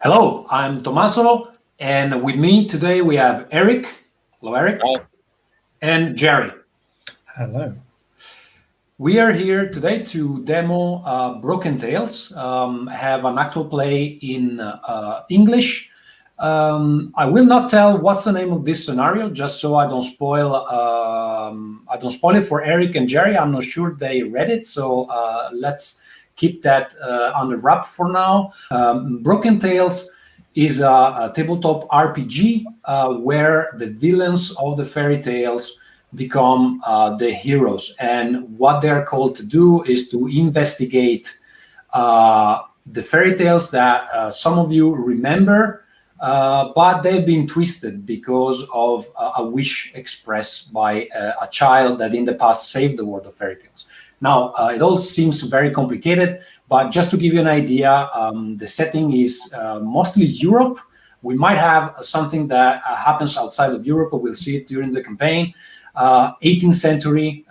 Hello, I'm Tommaso, and with me today we have Eric. Hello, Eric. Hi. And Jerry. Hello. We are here today to demo Broken Tales, have an actual play in English. I will not tell what's the name of this scenario, just so I don't spoil. I don't spoil it for Eric and Jerry. I'm not sure they read it, so let's keep that under wrap for now. Broken Tales is a tabletop RPG where the villains of the fairy tales become the heroes, and what they're called to do is to investigate the fairy tales that some of you remember, but they've been twisted because of a wish expressed by a child that in the past saved the world of fairy tales. Now, it all seems very complicated, but just to give you an idea, the setting is mostly Europe. We might have something that happens outside of Europe, but we'll see it during the campaign. 18th century,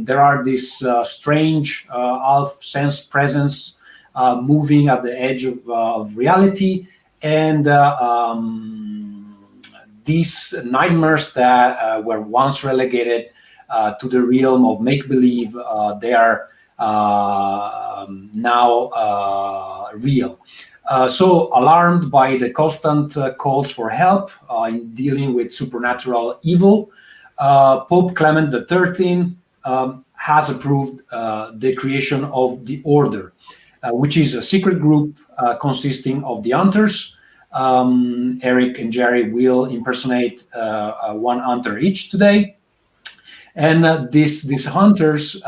there are these strange elf-sense presence moving at the edge of reality, and these nightmares that were once relegated to the realm of make-believe, they are now real. So alarmed by the constant calls for help in dealing with supernatural evil, Pope Clement XIII has approved the creation of the Order, which is a secret group consisting of the hunters. Eric and Jerry will impersonate one hunter each today. And these hunters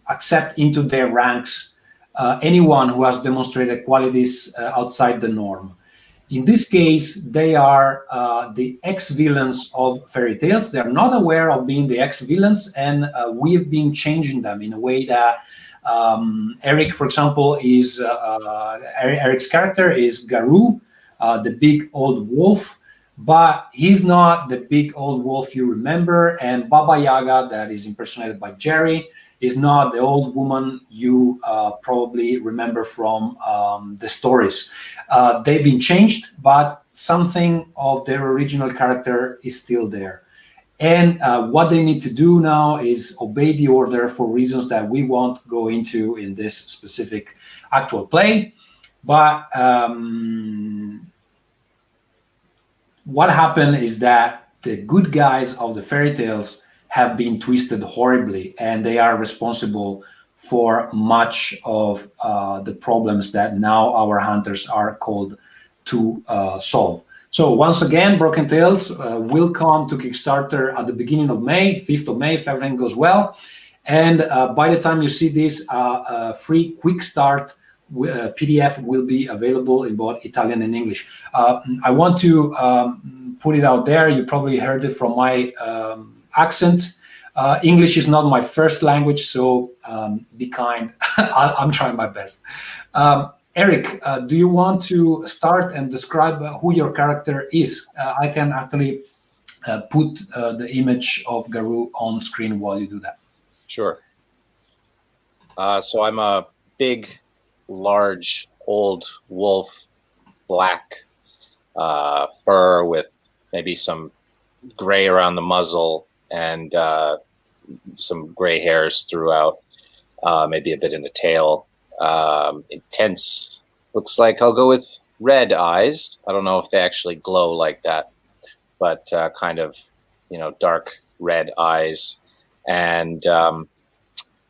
accept into their ranks anyone who has demonstrated qualities outside the norm. In this case, they are the ex-villains of fairy tales. They're not aware of being the ex-villains, and we've been changing them in a way that Eric, for example, is Eric's character is Garou, the big old wolf, but he's not the big old wolf you remember, and Baba Yaga, that is impersonated by Jerry, is not the old woman you probably remember from the stories. They've been changed, but something of their original character is still there. And what they need to do now is obey the order for reasons that we won't go into in this specific actual play. But what happened is that the good guys of the fairy tales have been twisted horribly, and they are responsible for much of the problems that now our hunters are called to solve. So once again, Broken Tales will come to Kickstarter at the beginning of May, 5th of May, if everything goes well. And by the time you see this, a free quick start PDF will be available in both Italian and English. I want to put it out there. You probably heard it from my accent. English is not my first language, so be kind. I'm trying my best. Eric, do you want to start and describe who your character is? I can actually put the image of Garou on screen while you do that. Sure. So I'm a big, large, old wolf, black fur with maybe some gray around the muzzle and some gray hairs throughout, maybe a bit in the tail. Intense, looks like I'll go with red eyes. I don't know if they actually glow like that, but kind of, dark red eyes. And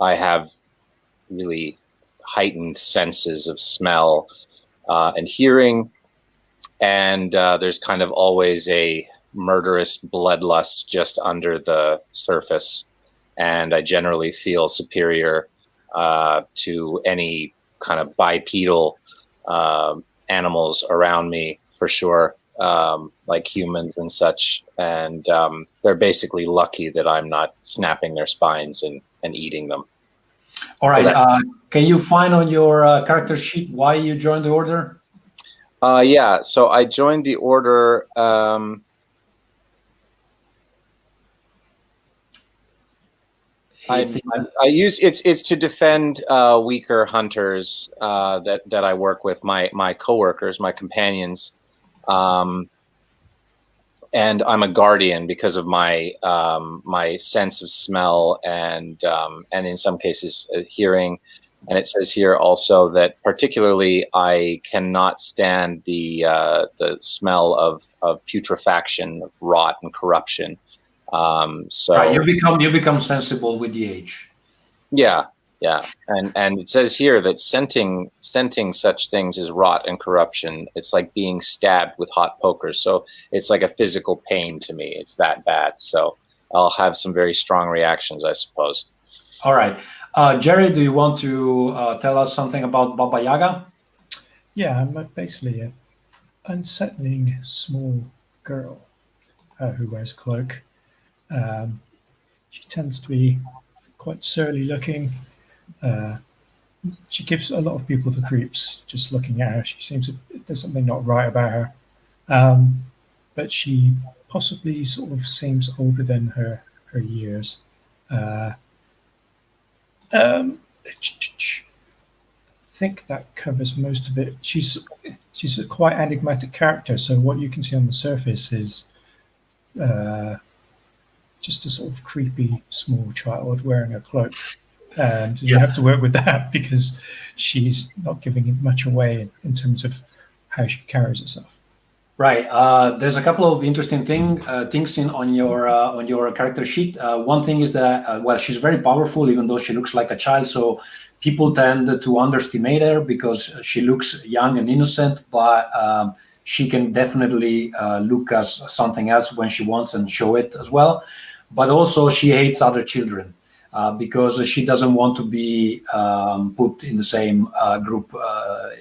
I have really heightened senses of smell and hearing. And there's kind of always a murderous bloodlust just under the surface. And I generally feel superior to any kind of bipedal animals around me, for sure, like humans and such. And they're basically lucky that I'm not snapping their spines and eating them. All right. Can you find on your character sheet why you joined the order? Yeah, so I joined the order. I use it's to defend weaker hunters that I work with, my coworkers, my companions, and I'm a guardian because of my my sense of smell and in some cases hearing. And it says here also that particularly I cannot stand the smell of putrefaction, of rot, and corruption. So right, you become sensible with the age. Yeah, and it says here that scenting such things as rot and corruption. It's like being stabbed with hot pokers. So it's like a physical pain to me. It's that bad. So I'll have some very strong reactions, I suppose. All right, Jerry, do you want to tell us something about Baba Yaga? Yeah, I'm basically an unsettling small girl who wears a cloak. She tends to be quite surly looking. She gives a lot of people the creeps just looking at her. She seems there's something not right about her. But she possibly sort of seems older than her years. I think that covers most of it. She's a quite enigmatic character. So what you can see on the surface is just a sort of creepy small child wearing a cloak. And you have to work with that because she's not giving much away in terms of how she carries herself. Right. There's a couple of interesting things on your character sheet. One thing is that well, she's very powerful, even though she looks like a child. So people tend to underestimate her because she looks young and innocent, but she can definitely look as something else when she wants and show it as well. But also, she hates other children. Because she doesn't want to be put in the same group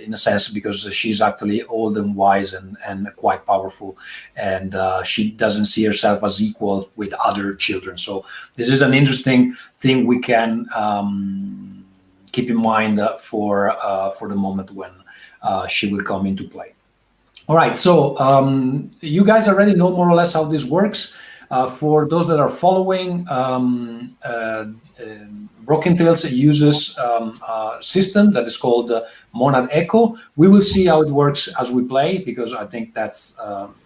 in a sense, because she's actually old and wise and quite powerful, and she doesn't see herself as equal with other children. So this is an interesting thing we can keep in mind for the moment when she will come into play. All right, so you guys already know more or less how this works. For those that are following, Broken Tales uses a system that is called Monad Echo. We will see how it works as we play, because I think that's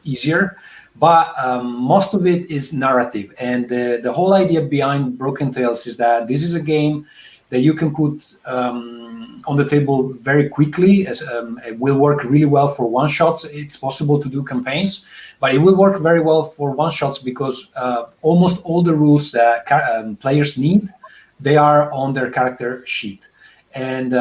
easier. But most of it is narrative. And the whole idea behind Broken Tales is that this is a game that you can put on the table very quickly. It will work really well for one-shots. It's possible to do campaigns, but it will work very well for one-shots because almost all the rules that players need, they are on their character sheet. And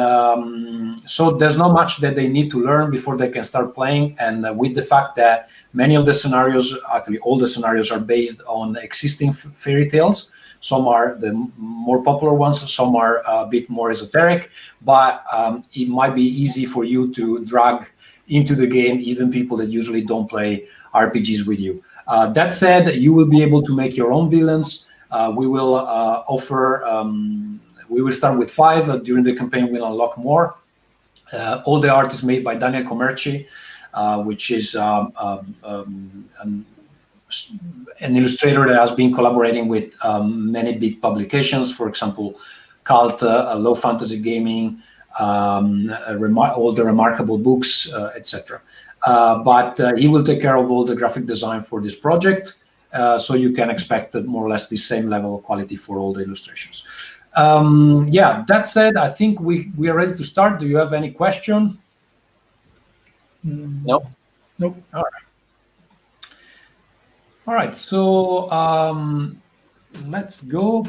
so there's not much that they need to learn before they can start playing. And with the fact that many of the scenarios, actually all the scenarios, are based on existing fairy tales. Some are the more popular ones, some are a bit more esoteric, but it might be easy for you to drag into the game even people that usually don't play RPGs with you. That said, you will be able to make your own villains. We will we will start with 5. During the campaign, we'll unlock more. All the art is made by Daniel Comerci, which is an illustrator that has been collaborating with many big publications, for example, Cult, Low Fantasy Gaming, all the Remarkable books, etc. But he will take care of all the graphic design for this project, so you can expect more or less the same level of quality for all the illustrations. Yeah, that said, I think we are ready to start. Do you have any question? Nope. Nope. All right, so let's go.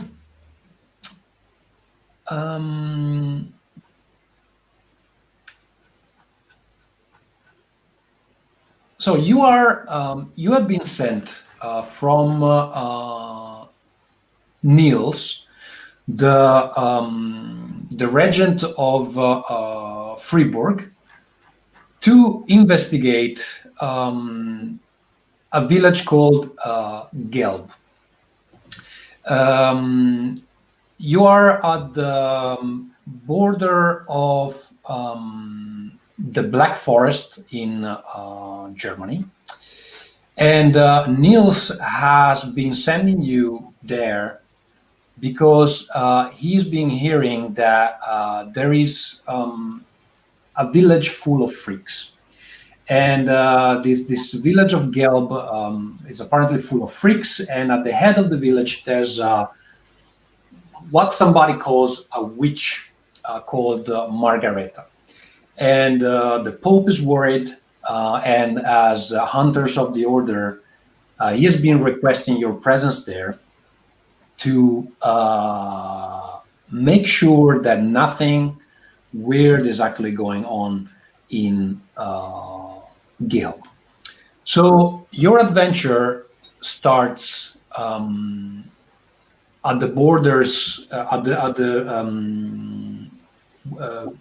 So you have been sent from Nils, the regent of Freiburg, to investigate a village called Gelb. You are at the border of the Black Forest in Germany, and Nils has been sending you there because he's been hearing that there is a village full of freaks. And this village of Gelb is apparently full of freaks, and at the head of the village there's what somebody calls a witch called Margareta. And the Pope is worried, and as hunters of the order, he has been requesting your presence there to make sure that nothing weird is actually going on in Gelb. So your adventure starts at the borders, at the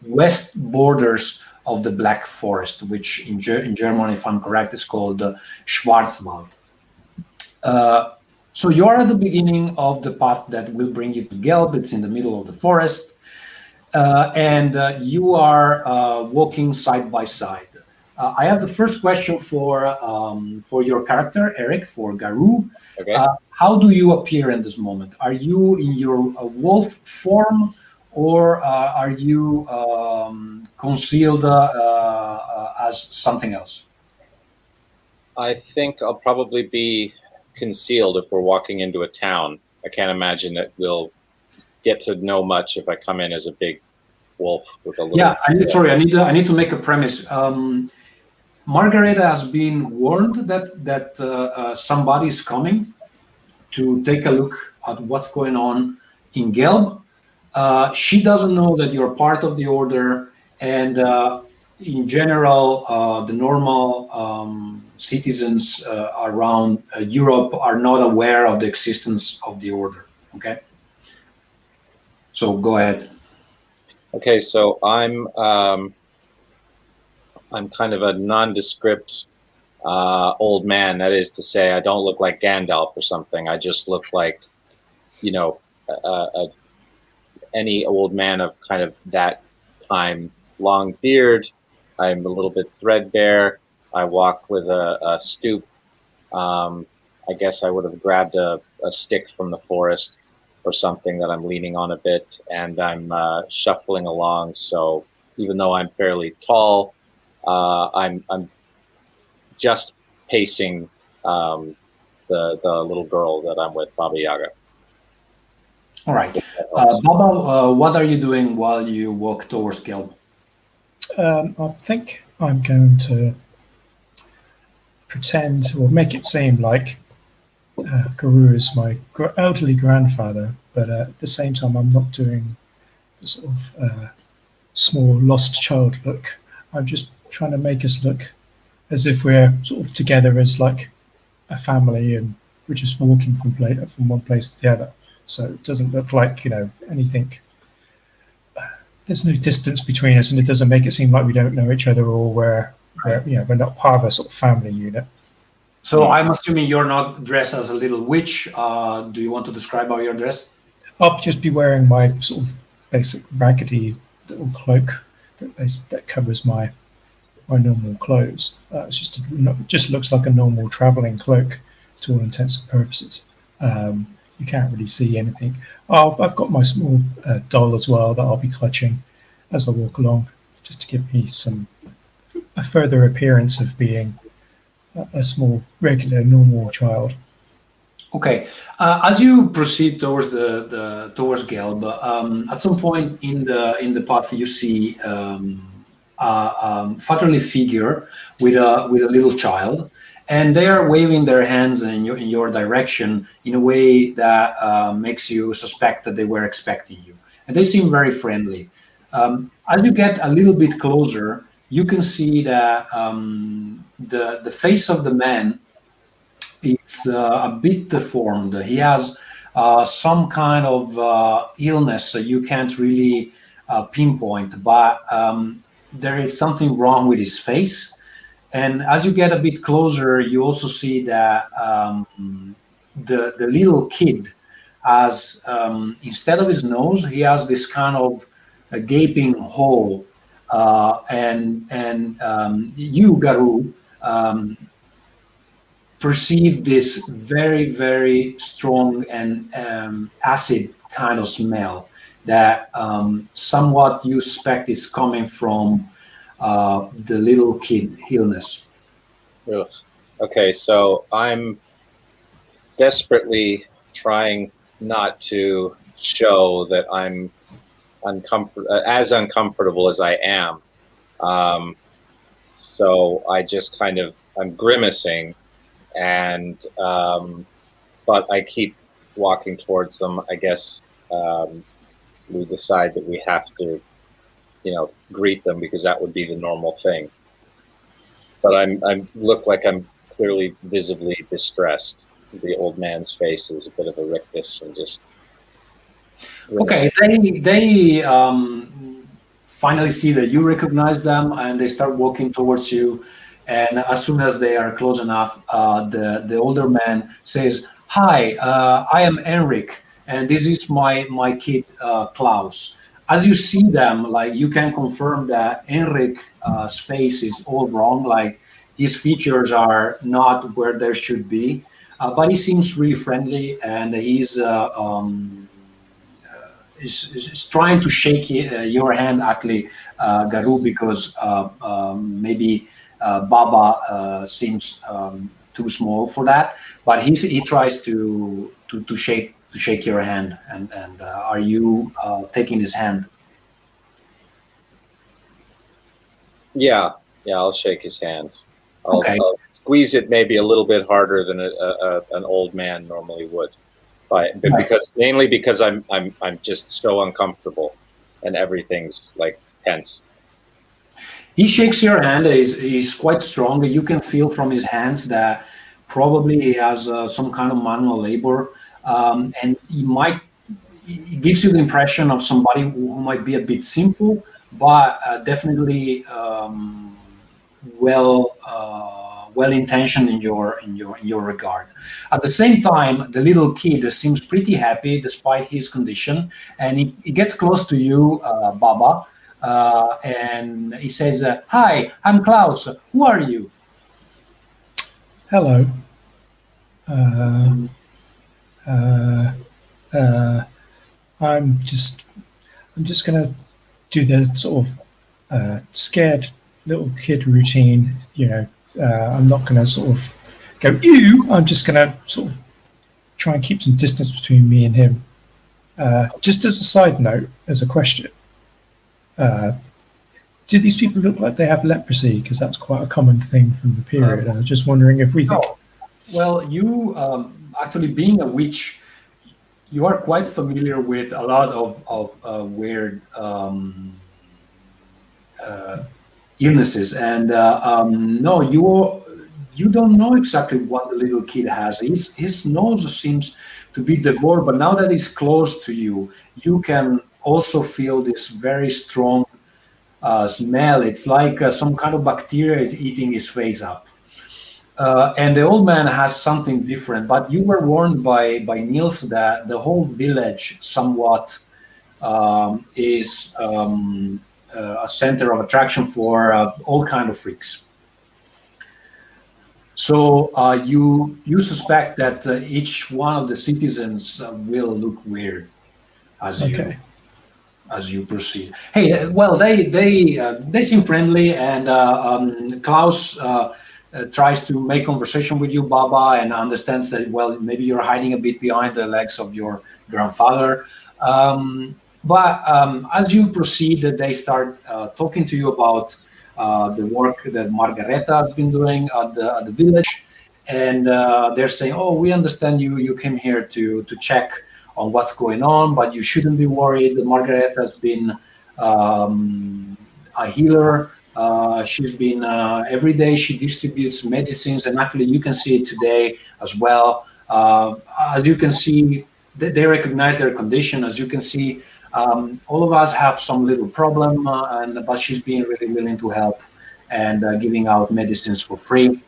west borders of the Black Forest, which in German, if I'm correct, is called Schwarzwald. So you are at the beginning of the path that will bring you to Gelb. It's in the middle of the forest, and you are walking side by side. I have the first question for your character, Eric, for Garou. Okay. How do you appear in this moment? Are you in your wolf form, or are you concealed as something else? I think I'll probably be concealed if we're walking into a town. I can't imagine that we'll get to know much if I come in as a big wolf with a little... Yeah, I need to make a premise. Margareta has been warned that somebody's coming to take a look at what's going on in Gelb. She doesn't know that you're part of the order, and in general, the normal citizens around Europe are not aware of the existence of the order. Okay, so go ahead. Okay, so I'm kind of a nondescript old man. That is to say, I don't look like Gandalf or something. I just look like, any old man of kind of that time. Long beard. I'm a little bit threadbare. I walk with a stoop. I guess I would have grabbed a stick from the forest or something that I'm leaning on a bit, and I'm shuffling along. So even though I'm fairly tall, I'm just pacing the little girl that I'm with, Baba Yaga. All right, Baba, what are you doing while you walk towards Gelb? I think I'm going to pretend, or make it seem like Garou is my elderly grandfather, but at the same time, I'm not doing the sort of small lost child look. I'm just trying to make us look as if we're sort of together as like a family, and we're just walking from one place to the other. So it doesn't look like anything. There's no distance between us, and it doesn't make it seem like we don't know each other, or we're not part of a sort of family unit. So I'm assuming you're not dressed as a little witch. Do you want to describe how you're dressed? I'll just be wearing my sort of basic raggedy little cloak that covers my normal clothes. It just looks like a normal traveling cloak to all intents and purposes. You can't really see anything. I've got my small doll as well that I'll be clutching as I walk along, just to give me a further appearance of being a small, regular, normal child. Okay. As you proceed towards towards Gelb, at some point in the path you see a fatherly figure with a little child, and they are waving their hands in your direction in a way that makes you suspect that they were expecting you, and they seem very friendly. As you get a little bit closer, you can see that the face of the man, it's a bit deformed. He has some kind of illness that you can't really pinpoint, but there is something wrong with his face. And as you get a bit closer, you also see that the little kid has, instead of his nose, he has this kind of a gaping hole. And you, Garou, perceive this very, very strong and acid kind of smell that somewhat you suspect is coming from the little kid illness. Ugh. Okay, so I'm desperately trying not to show that I'm as uncomfortable as I am. So I just I'm grimacing, and but I keep walking towards them. I guess we decide that we have to, greet them because that would be the normal thing. But I look like I'm clearly visibly distressed. The old man's face is a bit of a rictus and just. Okay, they finally see that you recognize them, and they start walking towards you. And as soon as they are close enough, the older man says, "Hi, I am Enric, and this is my kid Klaus." As you see them, like you can confirm that Enric's face is all wrong. Like his features are not where there should be, but he seems really friendly, and he's is trying to shake your hand, actually, Garu, because maybe Baba seems too small for that. But he tries to shake your hand, and are you taking his hand? Yeah, I'll shake his hand. Okay. I'll squeeze it maybe a little bit harder than an old man normally would. But mainly because I'm just so uncomfortable, and everything's like tense. He shakes your hand. He's quite strong. You can feel from his hands that probably he has some kind of manual labor, and he gives you the impression of somebody who might be a bit simple, but definitely well intentioned in your regard. At the same time, the little kid seems pretty happy despite his condition, and he gets close to you, Baba, and he says, "Hi, I'm Klaus. Who are you?" Hello. I'm just gonna do the sort of scared little kid routine. I'm not gonna sort of go ew. I'm just gonna sort of try and keep some distance between me and him. Just as a side note, as a question, do these people look like they have leprosy? Because that's quite a common thing from the period. I was just wondering if we think. No. Well, you actually being a witch, you are quite familiar with a lot of weird illnesses, and no, you don't know exactly what the little kid has. His nose seems to be devoured, but now that he's close to you, you can also feel this very strong smell. It's like some kind of bacteria is eating his face up. And the old man has something different, but you were warned by Nils that the whole village somewhat is a center of attraction for all kind of freaks. So you suspect that each one of the citizens will look weird as you proceed. Hey, well, they seem friendly, and Klaus tries to make conversation with you, Baba, and understands that, well, maybe you're hiding a bit behind the legs of your grandfather. But as you proceed, they start talking to you about the work that Margareta has been doing at the village, and they're saying, "Oh, we understand you came here to check on what's going on, but you shouldn't be worried. Margareta has been a healer. She's been every day she distributes medicines, and actually you can see it today as well. As you can see, they recognize their condition. As you can see, all of us have some little problem, but she's being really willing to help and giving out medicines for free.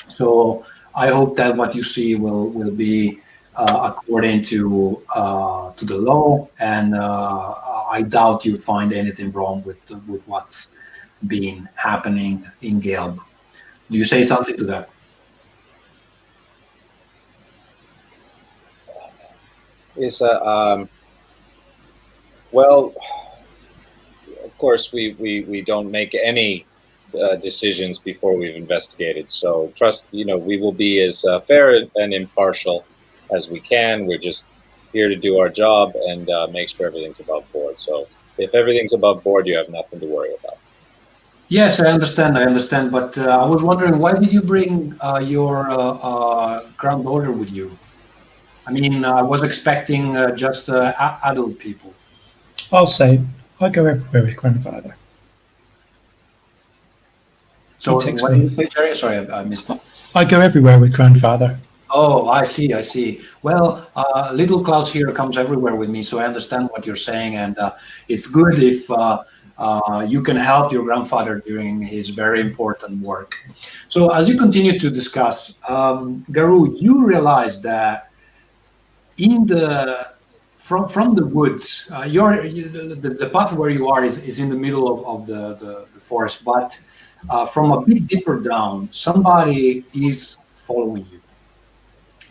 So I hope that what you see will be according to the law, and I doubt you find anything wrong with what's been happening in Gelb. Do you say something to that? Is Well, of course, we don't make any decisions before we've investigated. So trust, we will be as fair and impartial as we can. We're just here to do our job and make sure everything's above board. So if everything's above board, you have nothing to worry about. Yes, I understand. But I was wondering, why did you bring your granddaughter with you? I mean, I was expecting just adult people. I'll say I go everywhere with grandfather. So He takes what me. did you say, Jerry? Sorry, I missed that. I go everywhere with grandfather. Oh, I see. Well, little Klaus here comes everywhere with me, so I understand what you're saying, and it's good if you can help your grandfather during his very important work. So as you continue to discuss, Garu, you realize that in the from the woods, the path where you are is in the middle of the forest, but from a bit deeper down, somebody is following you.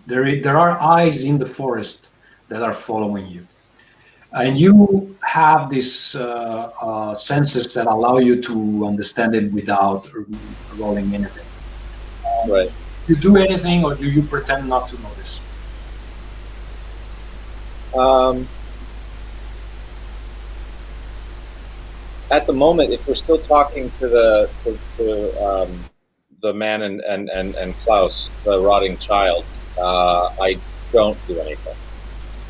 There are eyes in the forest that are following you, and you have these senses that allow you to understand it without rolling anything. Right. Do you do anything, or do you pretend not to notice? At the moment, if we're still talking to the man and Klaus, the rotting child, I don't do anything.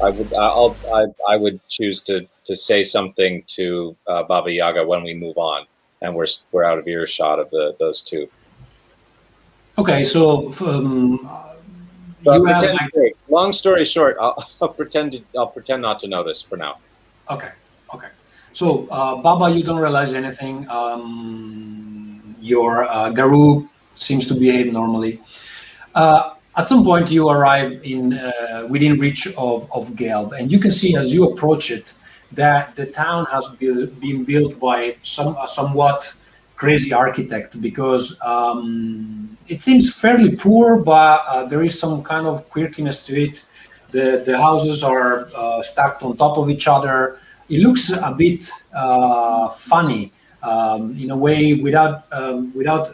I would choose to say something to Baba Yaga when we move on, and we're out of earshot of those two. Okay, so But you have long story short, I'll pretend not to notice for now. okay. So Baba, you don't realize anything. Your Garu seems to behave normally. At some point, you arrive in within reach of Gelb, and you can see as you approach it that the town has been built by somewhat crazy architect, because it seems fairly poor, but there is some kind of quirkiness to it. The houses are stacked on top of each other. It looks a bit funny in a way, without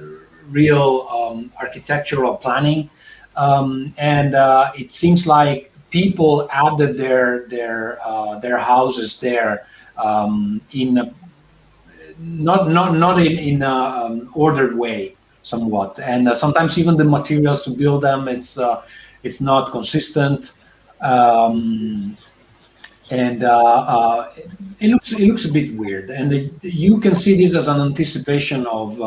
real architectural planning. And it seems like people added their houses there in a, not in a ordered way, somewhat, and sometimes even the materials to build them, it's not consistent, and it looks a bit weird, and you can see this as an anticipation of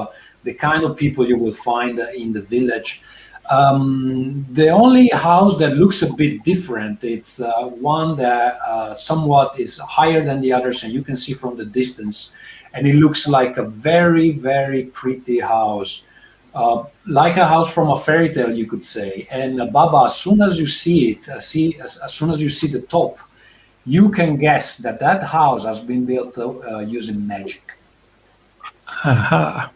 the kind of people you will find in the village. The only house that looks a bit different, it's one that somewhat is higher than the others, and you can see from the distance, and it looks like a very, very pretty house, like a house from a fairy tale, you could say. And Baba, as soon as you see it, as soon as you see the top, you can guess that house has been built using magic. Aha.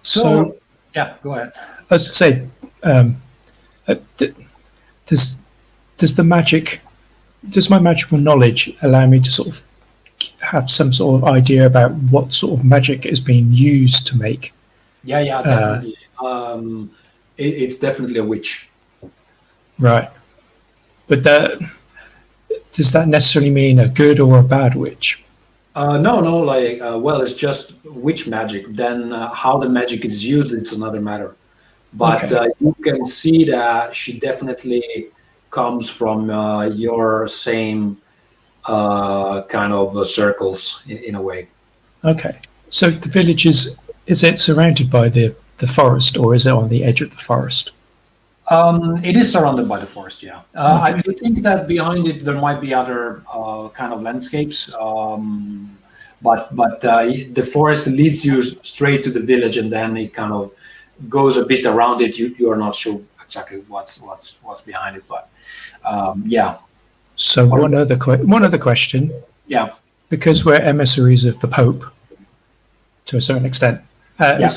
So yeah, go ahead. I was to say, does my magical knowledge allow me to sort of have some sort of idea about what sort of magic is being used to make? Yeah, definitely. It's definitely a witch. Right. But does that necessarily mean a good or a bad witch? No, like, well, it's just witch magic. Then how the magic is used, it's another matter. But Okay. you can see that she definitely comes from your same kind of circles in a way. Okay. So the village is it surrounded by the forest, or is it on the edge of the forest? It is surrounded by the forest, yeah. I do think that behind it there might be other kind of landscapes, but the forest leads you straight to the village, and then it kind of goes a bit around it. You are not sure exactly what's behind it, but yeah. So one other question. Yeah. Because we're emissaries of the Pope, to a certain extent, Yeah.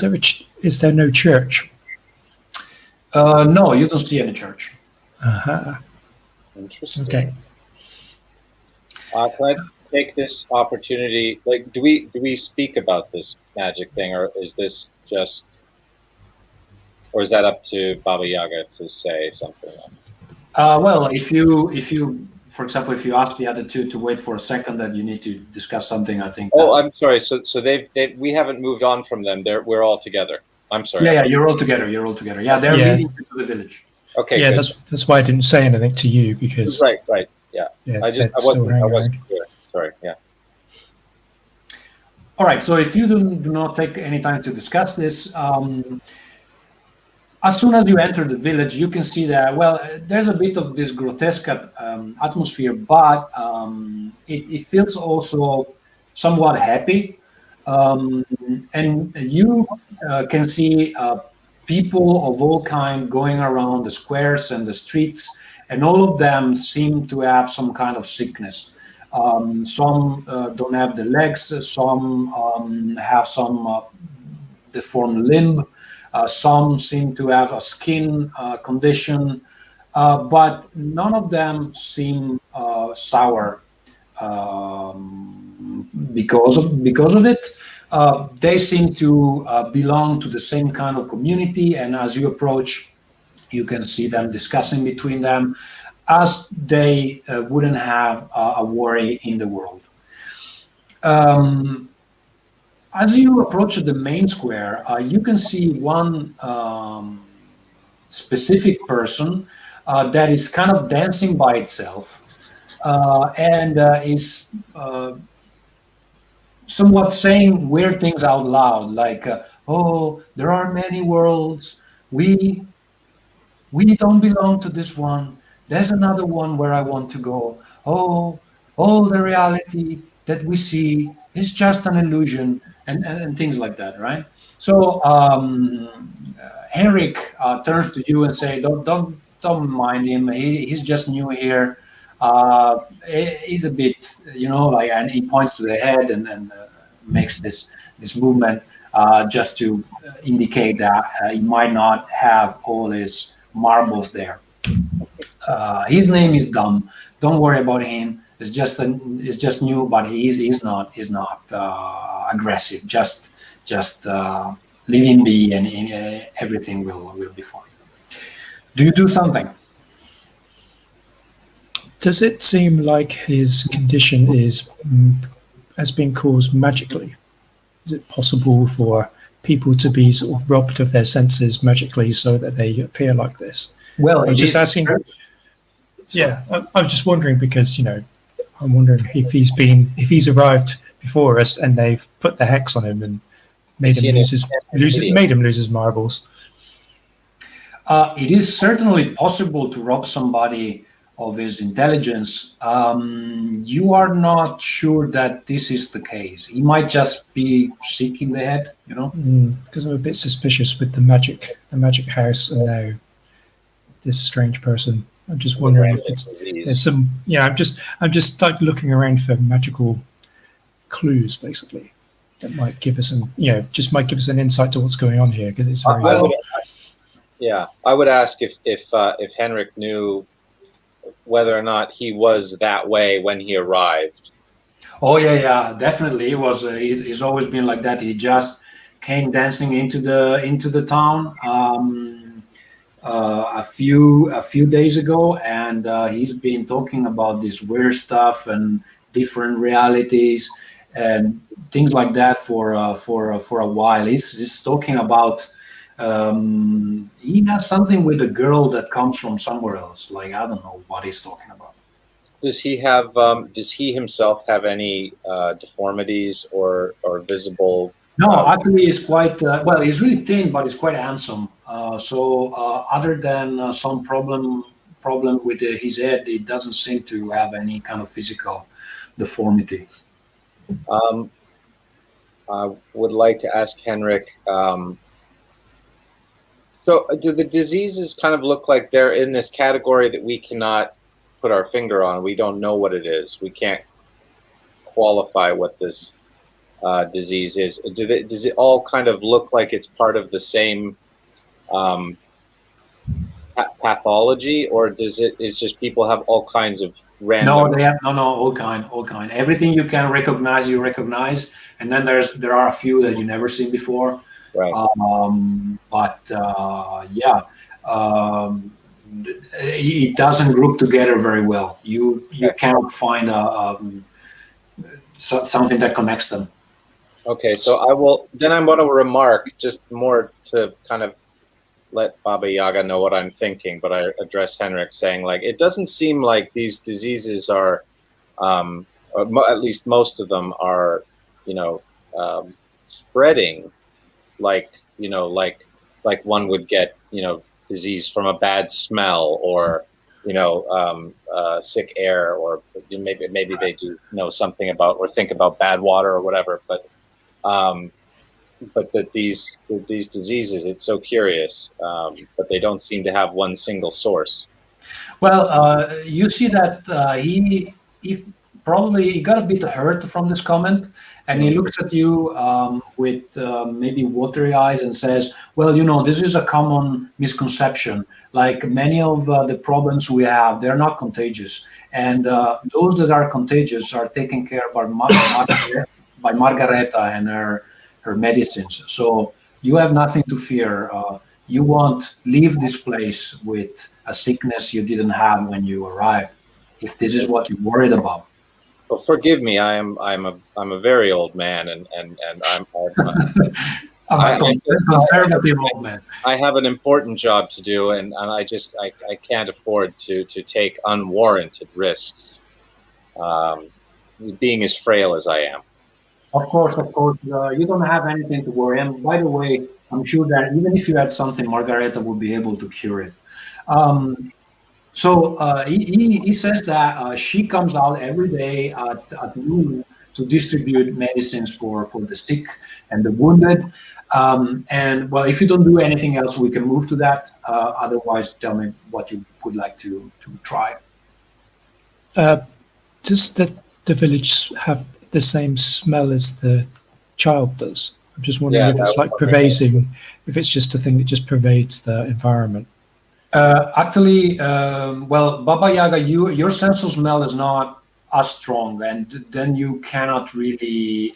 Is there no church? No, you don't see any church. Uh-huh. Interesting. Okay. Can I take this opportunity? Like, do we speak about this magic thing, or is this just, or is that up to Baba Yaga to say something? Well, if you, for example, if you ask the other two to wait for a second, that you need to discuss something, I think. Oh, I'm sorry. So they we haven't moved on from them. We're all together. I'm sorry. Yeah, you're all together. You're all together. Yeah, they're Yeah. leading you to the village. Okay. Yeah, good. that's why I didn't say anything to you because Right. Yeah. yeah, I they're still hanging wasn't around. clear. Sorry. Yeah. All right. So if you do not take any time to discuss this, as soon as you enter the village, you can see that, well, there's a bit of this grotesque atmosphere, but it feels also somewhat happy. And you can see people of all kind going around the squares and the streets, and all of them seem to have some kind of sickness. Some don't have the legs, some have some deformed limb. Some seem to have a skin condition, but none of them seem sour because of it. They seem to belong to the same kind of community, and as you approach, you can see them discussing between them, as they wouldn't have a worry in the world. As you approach the main square, you can see one specific person that is kind of dancing by itself and is somewhat saying weird things out loud, like, "Oh, there are many worlds. We don't belong to this one. There's another one where I want to go. Oh, all the reality that we see is just an illusion," and things like that, right? So Henrik turns to you and say, don't mind him. He's just new here. He's a bit, like, and he points to the head and makes this movement just to indicate that he might not have all his marbles there. His name is Dumb. Don't worry about him. It's just new, but he's not aggressive. Just leave him be, and everything will be fine. Do you do something? Does it seem like his condition has been caused magically? Is it possible for people to be sort of robbed of their senses magically so that they appear like this? Well, I'm just asking. Yeah, I was just wondering because I'm wondering if he's arrived before us and they've put the hex on him and made him lose his marbles. It is certainly possible to rob somebody of his intelligence. You are not sure that this is the case. He might just be sick in the head, Because I'm a bit suspicious with the magic house and now this strange person. I'm just wondering if there's some. Yeah, I'm just like looking around for magical clues, basically, that might give us an insight to what's going on here because it's very. I would ask if Henrik knew whether or not he was that way when he arrived. Oh yeah, definitely. He was. He's always been like that. He just came dancing into the town a few days ago, and he's been talking about this weird stuff and different realities and things like that for a while. He's talking about. He has something with a girl that comes from somewhere else. Like, I don't know what he's talking about. Does he have? Does he himself have any deformities or visible? No, actually, he's quite well. He's really thin, but he's quite handsome. So, other than some problem with his head, it doesn't seem to have any kind of physical deformity. I would like to ask Henrik. So do the diseases kind of look like they're in this category that we cannot put our finger on? We don't know what it is. We can't qualify what this disease is. Does it all kind of look like it's part of the same pathology, or is just people have all kinds of random? No, they have all kind. Everything you can recognize, you recognize, and then there are a few that you never seen before. Right. Yeah, um, it doesn't group together very well. You cannot find something that connects them. Okay, so I will. Then I'm going to remark just more to kind of let Baba Yaga know what I'm thinking, but I address Henrik saying, like, it doesn't seem like these diseases are, or at least most of them are, spreading like, like one would get, disease from a bad smell or, sick air, or maybe they do know something about or think about bad water or whatever, but that these diseases, it's so curious, but they don't seem to have one single source. Well, you see that he probably got a bit hurt from this comment, and he looks at you with maybe watery eyes and says, well, this is a common misconception. Like many of the problems we have, they're not contagious. And those that are contagious are taken care of by Margareta and her medicines. So you have nothing to fear. You won't leave this place with a sickness you didn't have when you arrived, if this is what you're worried about. Well, forgive me. I'm a very old man, and I'm a conservative old man. I have an important job to do, and I can't afford to take unwarranted risks. Being as frail as I am. Of course, you don't have anything to worry. And by the way, I'm sure that even if you had something, Margareta would be able to cure it. So he says that she comes out every day at noon to distribute medicines for the sick and the wounded. And well, if you don't do anything else, we can move to that. Otherwise, tell me what you would like to try. Does the village have the same smell as the child does? I'm just wondering if it's like pervading, if it's just a thing that just pervades the environment. Actually, well, Baba Yaga, your sense of smell is not as strong, and then you cannot really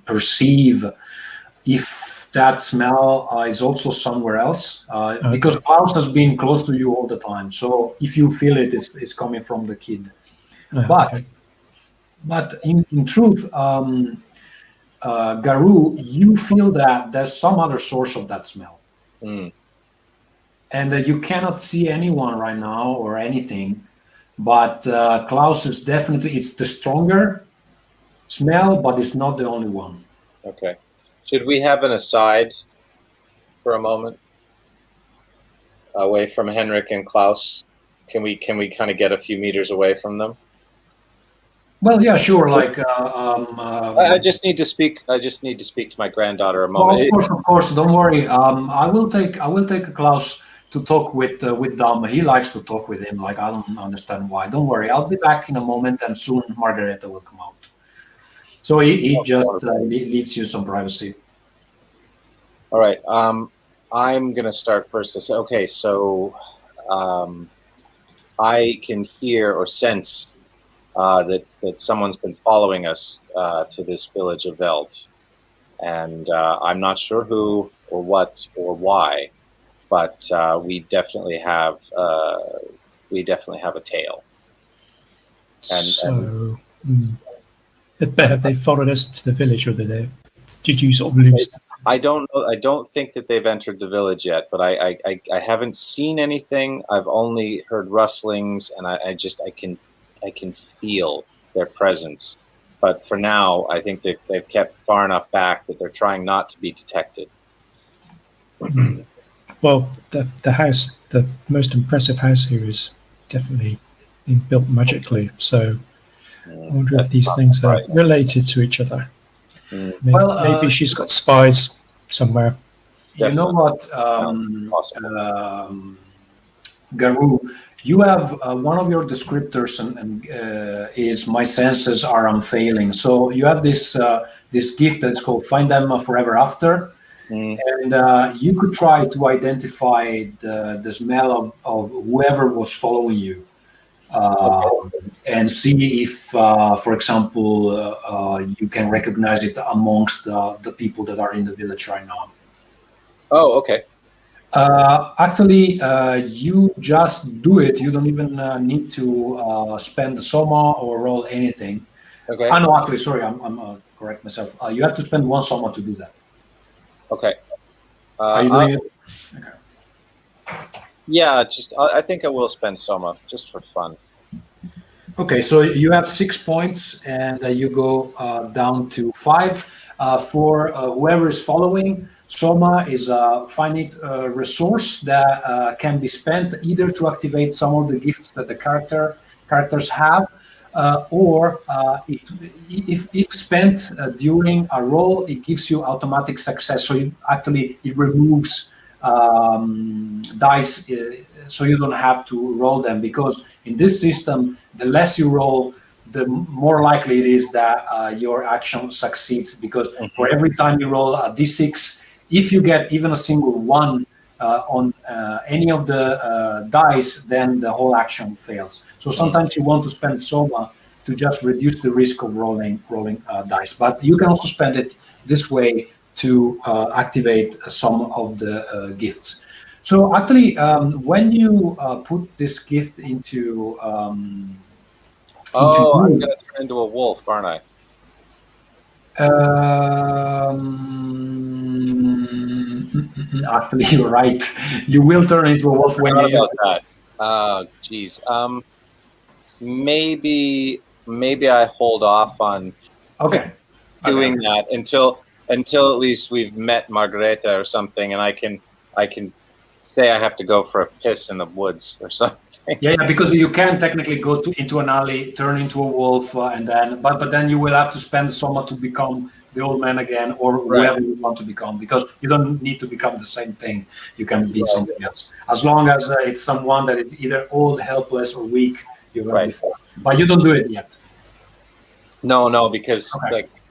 perceive if that smell is also somewhere else, because Klaus has been close to you all the time. So if you feel it, it's coming from the kid. But in truth, Garou, you feel that there's some other source of that smell. And you cannot see anyone right now or anything, but Klaus is definitely, it's the stronger smell, but it's not the only one. Okay. Should we have an aside for a moment away from Henrik and Klaus? Can we kind of get a few meters away from them? Well, yeah, sure. Like I just need to speak. I just need to speak to my granddaughter a moment. Of course. Don't worry. I will take Klaus to talk with Dom. He likes to talk with him. Like, I don't understand why. Don't worry. I'll be back in a moment, and soon Margareta will come out. So he just leaves you some privacy. All right. I'm gonna start first to say, okay, so I can hear or sense that someone's been following us to this village of Veld, and I'm not sure who or what or why, but we definitely have a tail. Have they followed us to the village, or did you sort of lose? I don't know. I don't think that they've entered the village yet, but I haven't seen anything. I've only heard rustlings, and I can feel their presence. But for now, I think they've kept far enough back that they're trying not to be detected. Well, the house, the most impressive house here, is definitely being built magically. So I wonder if these things are related to each other. Maybe she's got spies somewhere. You know what, Garou, you have one of your descriptors and is my senses are unfailing. So you have this gift that's called Find Them Forever After. And you could try to identify the smell of whoever was following you. and see if, for example, you can recognize it amongst the people that are in the village right now. Oh, okay. Actually, you just do it. You don't even need to spend the soma or roll anything. Okay. No, actually, sorry, I'm correct myself. You have to spend 1 soma to do that. Okay. Are you doing it? Okay. Yeah, I think I will spend soma just for fun. Okay, so you have 6 points, and you go down to 5. For whoever is following, Soma is a finite resource that can be spent either to activate some of the gifts that the characters have, or if spent during a roll, it gives you automatic success. So it removes dice, so you don't have to roll them, because in this system, the less you roll, the more likely it is that your action succeeds, because for every time you roll a d6, if you get even a single 1 on any of the dice, then the whole action fails. So sometimes you want to spend soma to just reduce the risk of rolling dice, but you can also spend it this way to activate some of the gifts. So actually, when you put this gift into I'm going to turn into a wolf, aren't I? Actually, you're right. You will turn into a wolf when you use that. Geez. Maybe I hold off on doing that until at least we've met Margareta or something, and I can say I have to go for a piss in the woods or something. Yeah, because you can technically go into an alley, turn into a wolf, and then but then you will have to spend soma to become the old man again, or whoever you want to become, because you don't need to become the same thing. You can be something else, as long as it's someone that is either old, helpless, or weak. You're going to be fine. But you don't do it yet. No, because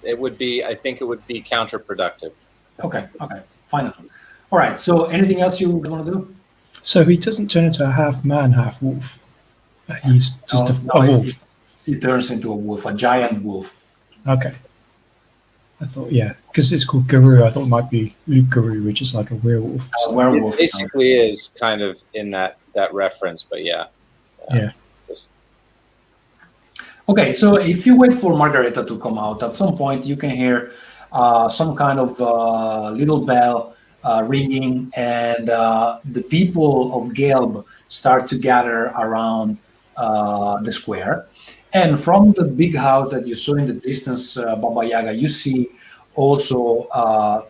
it would be. I think it would be counterproductive. Okay, fine. All right. So, anything else you want to do? So he doesn't turn into a half man, half wolf. He's just a wolf. He turns into a wolf, a giant wolf. Okay. I thought, because it's called Guru. I thought it might be Luke Guru, which is like a werewolf. So. Werewolf. It basically is kind of in that reference, but yeah. Okay, so if you wait for Margareta to come out, at some point you can hear some kind of little bell ringing, and the people of Gelb start to gather around the square. And from the big house that you saw in the distance, Baba Yaga, you see also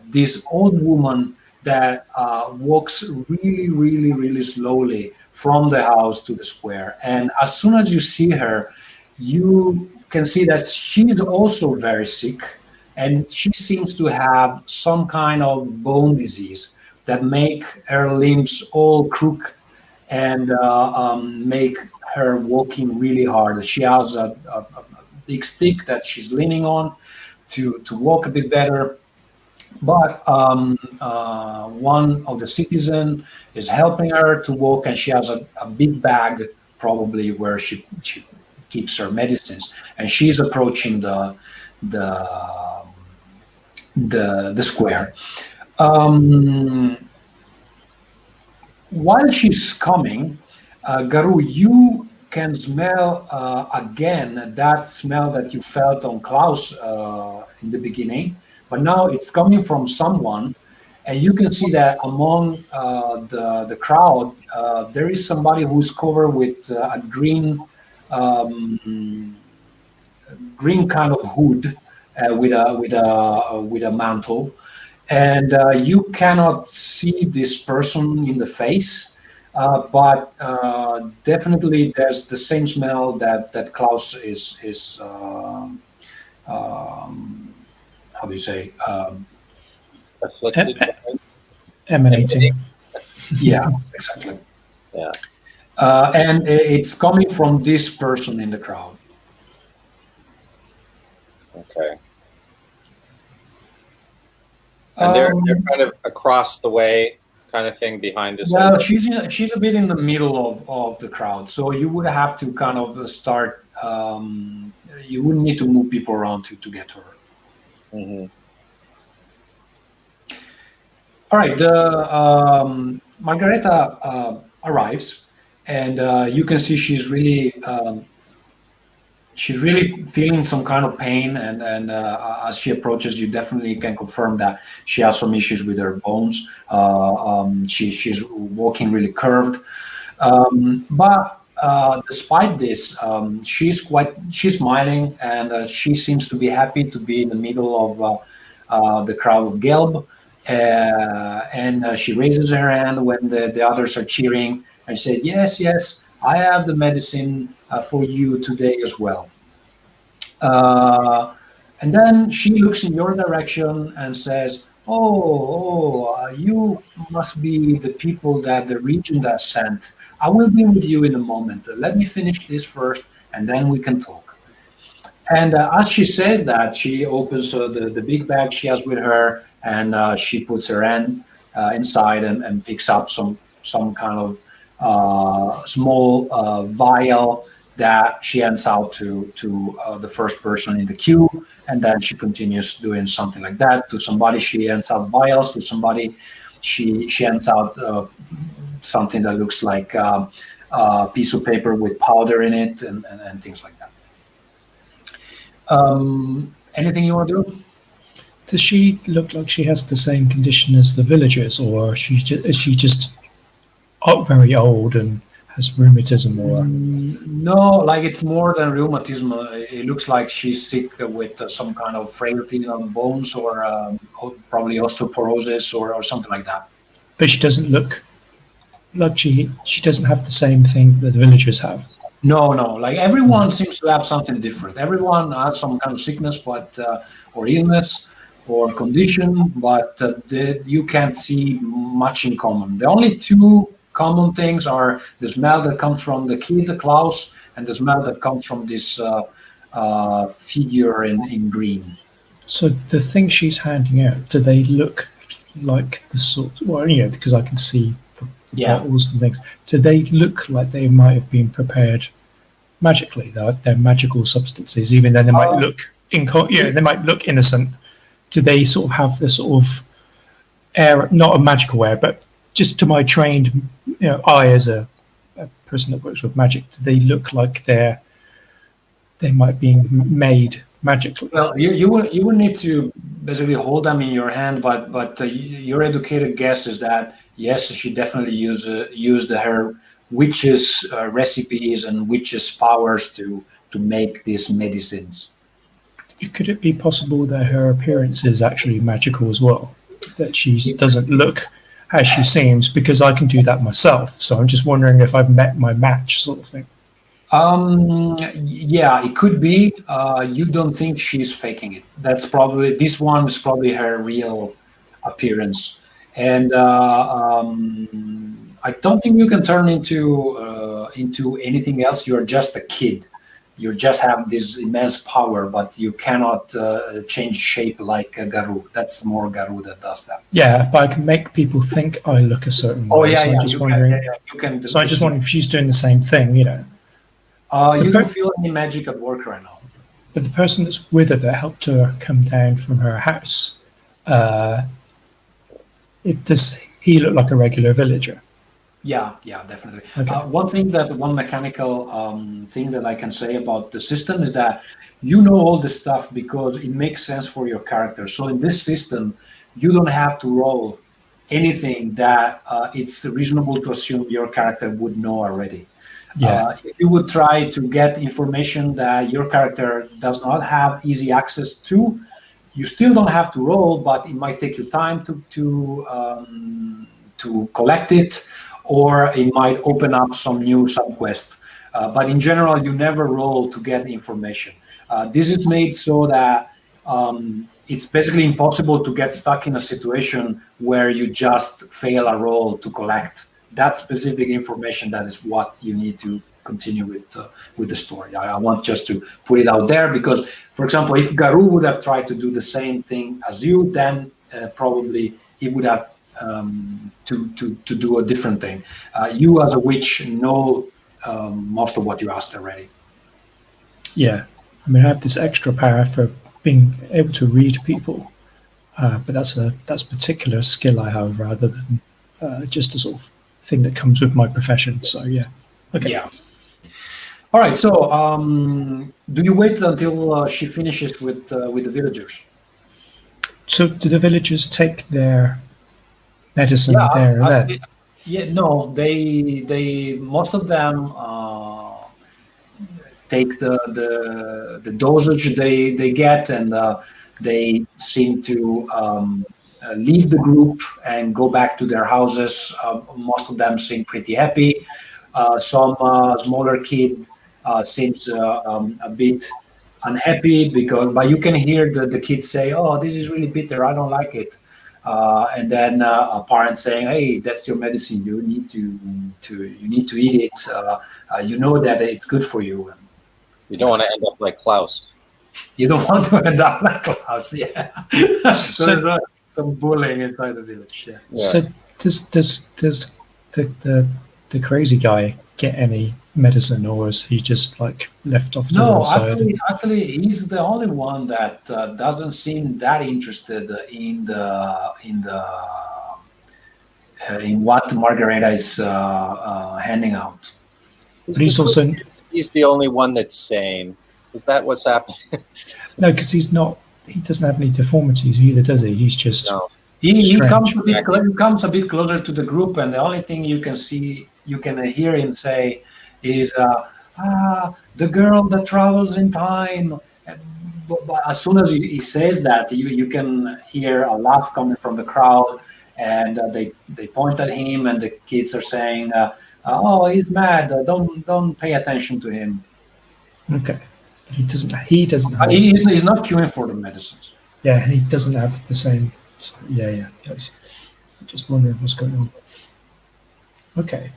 this old woman that walks really, really, really slowly from the house to the square. And as soon as you see her, you can see that she's also very sick, and she seems to have some kind of bone disease that make her limbs all crooked and make her walking really hard. She has a big stick that she's leaning on to walk a bit better. But one of the citizens is helping her to walk, and she has a big bag, probably where she keeps her medicines, and she's approaching the square. While she's coming, Garu, you can smell again that smell that you felt on Klaus in the beginning, but now it's coming from someone, and you can see that among the crowd there is somebody who's covered with a green kind of hood with a mantle, and you cannot see this person in the face, but definitely there's the same smell that Klaus is how do you say, emanating. Yeah, exactly. Yeah. And it's coming from this person in the crowd. Okay. And they're kind of across the way, kind of thing behind this? Well, she's a bit in the middle of the crowd, so you would have to kind of start. You wouldn't need to move people around to get to her. Mm-hmm. All right, the Margareta arrives, and you can see she's really feeling some kind of pain, and as she approaches, you definitely can confirm that she has some issues with her bones. She's walking really curved, but despite this, she's smiling, and she seems to be happy to be in the middle of the crowd of Gelb. And she raises her hand when the others are cheering and said, yes, I have the medicine for you today as well. And then she looks in your direction and says, you must be the people that the regent has sent. I will be with you in a moment. Let me finish this first, and then we can talk. And as she says that, she opens the big bag she has with her, and she puts her hand inside and picks up some kind of small vial that she hands out to the first person in the queue, and then she continues doing something like that. To somebody she hands out vials, to somebody she hands out something that looks like a piece of paper with powder in it, and things like that. Anything you want to do? Does she look like she has the same condition as the villagers, or is she just very old and has rheumatism? Or no, like it's more than rheumatism. It looks like she's sick with some kind of frailty on bones, or probably osteoporosis or something like that. But she doesn't look like she doesn't have the same thing that the villagers have. No, like everyone seems to have something different. Everyone has some kind of sickness, but or illness or condition, but you can't see much in common. The only two common things are the smell that comes from the kid, Klaus, and the smell that comes from this figure in green. So the things she's handing out, do they look like the sort? Well, because I can see the bottles and things. Do they look like they might have been prepared magically? They're magical substances, even though they might look they might look innocent. Do they sort of have the sort of air, not a magical air, but just to my trained eye as a person that works with magic, do they look like they might be made magically? Well, you would need to basically hold them in your hand, but your educated guess is that yes, she definitely used her witches' recipes and witches' powers to make these medicines. Could it be possible that her appearance is actually magical as well? That she doesn't look as she seems, because I can do that myself. So I'm just wondering if I've met my match, sort of thing. Yeah, it could be. You don't think she's faking it. This one is probably her real appearance. And I don't think you can turn into anything else. You're just a kid. You just have this immense power, but you cannot change shape like Garou. That's more Garou that does that. Yeah, but I can make people think I look a certain way. Yeah, so I'm just wondering. You can. So I'm just wondering if she's doing the same thing, you don't feel any magic at work right now. But the person that's with her that helped her come down from her house, does he look like a regular villager? Yeah, definitely. Okay. One mechanical thing that I can say about the system is that you know all this stuff because it makes sense for your character. So in this system, you don't have to roll anything that it's reasonable to assume your character would know already. Yeah. If you would try to get information that your character does not have easy access to, you still don't have to roll, but it might take you time to collect it, or it might open up some new subquest. But in general, you never roll to get information. This is made so that it's basically impossible to get stuck in a situation where you just fail a roll to collect that specific information. That is what you need to continue with the story. I want just to put it out there because, for example, if Garou would have tried to do the same thing as you, then probably he would have to do a different thing. You as a witch know most of what you asked already. Yeah, I mean, I have this extra power for being able to read people, but that's a particular skill I have rather than just a sort of thing that comes with my profession. So yeah, okay. Yeah. All right. So, do you wait until she finishes with the villagers? So do the villagers take their medicine Yeah. there and Actually, then? yeah. No, they most of them take the dosage they get, and they seem to leave the group and go back to their houses. Most of them seem pretty happy. Some smaller kid seems a bit unhappy but you can hear the kids say, "Oh, this is really bitter. I don't like it." And then a parent saying, "Hey, that's your medicine. You need to eat it. You know that it's good for you." You don't want to end up like Klaus. You don't want to end up like Klaus, yeah. So So, there's some bullying inside the village, yeah. so does the crazy guy get any medicine, or is he just like left off to No, one side? actually, he's the only one that doesn't seem that interested in what Margareta is handing out. But he's also He's the only one that's sane. Is that what's happening? no, because he's not. He doesn't have any deformities either, does he? He's just No. He strange. comes a bit closer to the group, and the only thing you can hear him say is, "The girl that travels in time." But as soon as he says that, you can hear a laugh coming from the crowd, and they point at him, and the kids are saying, "Oh, he's mad. Don't pay attention to him." Okay, but he doesn't. He doesn't have. He's not queuing for the medicines. Yeah, he doesn't have the same. So, yeah. I was just wondering what's going on. Okay.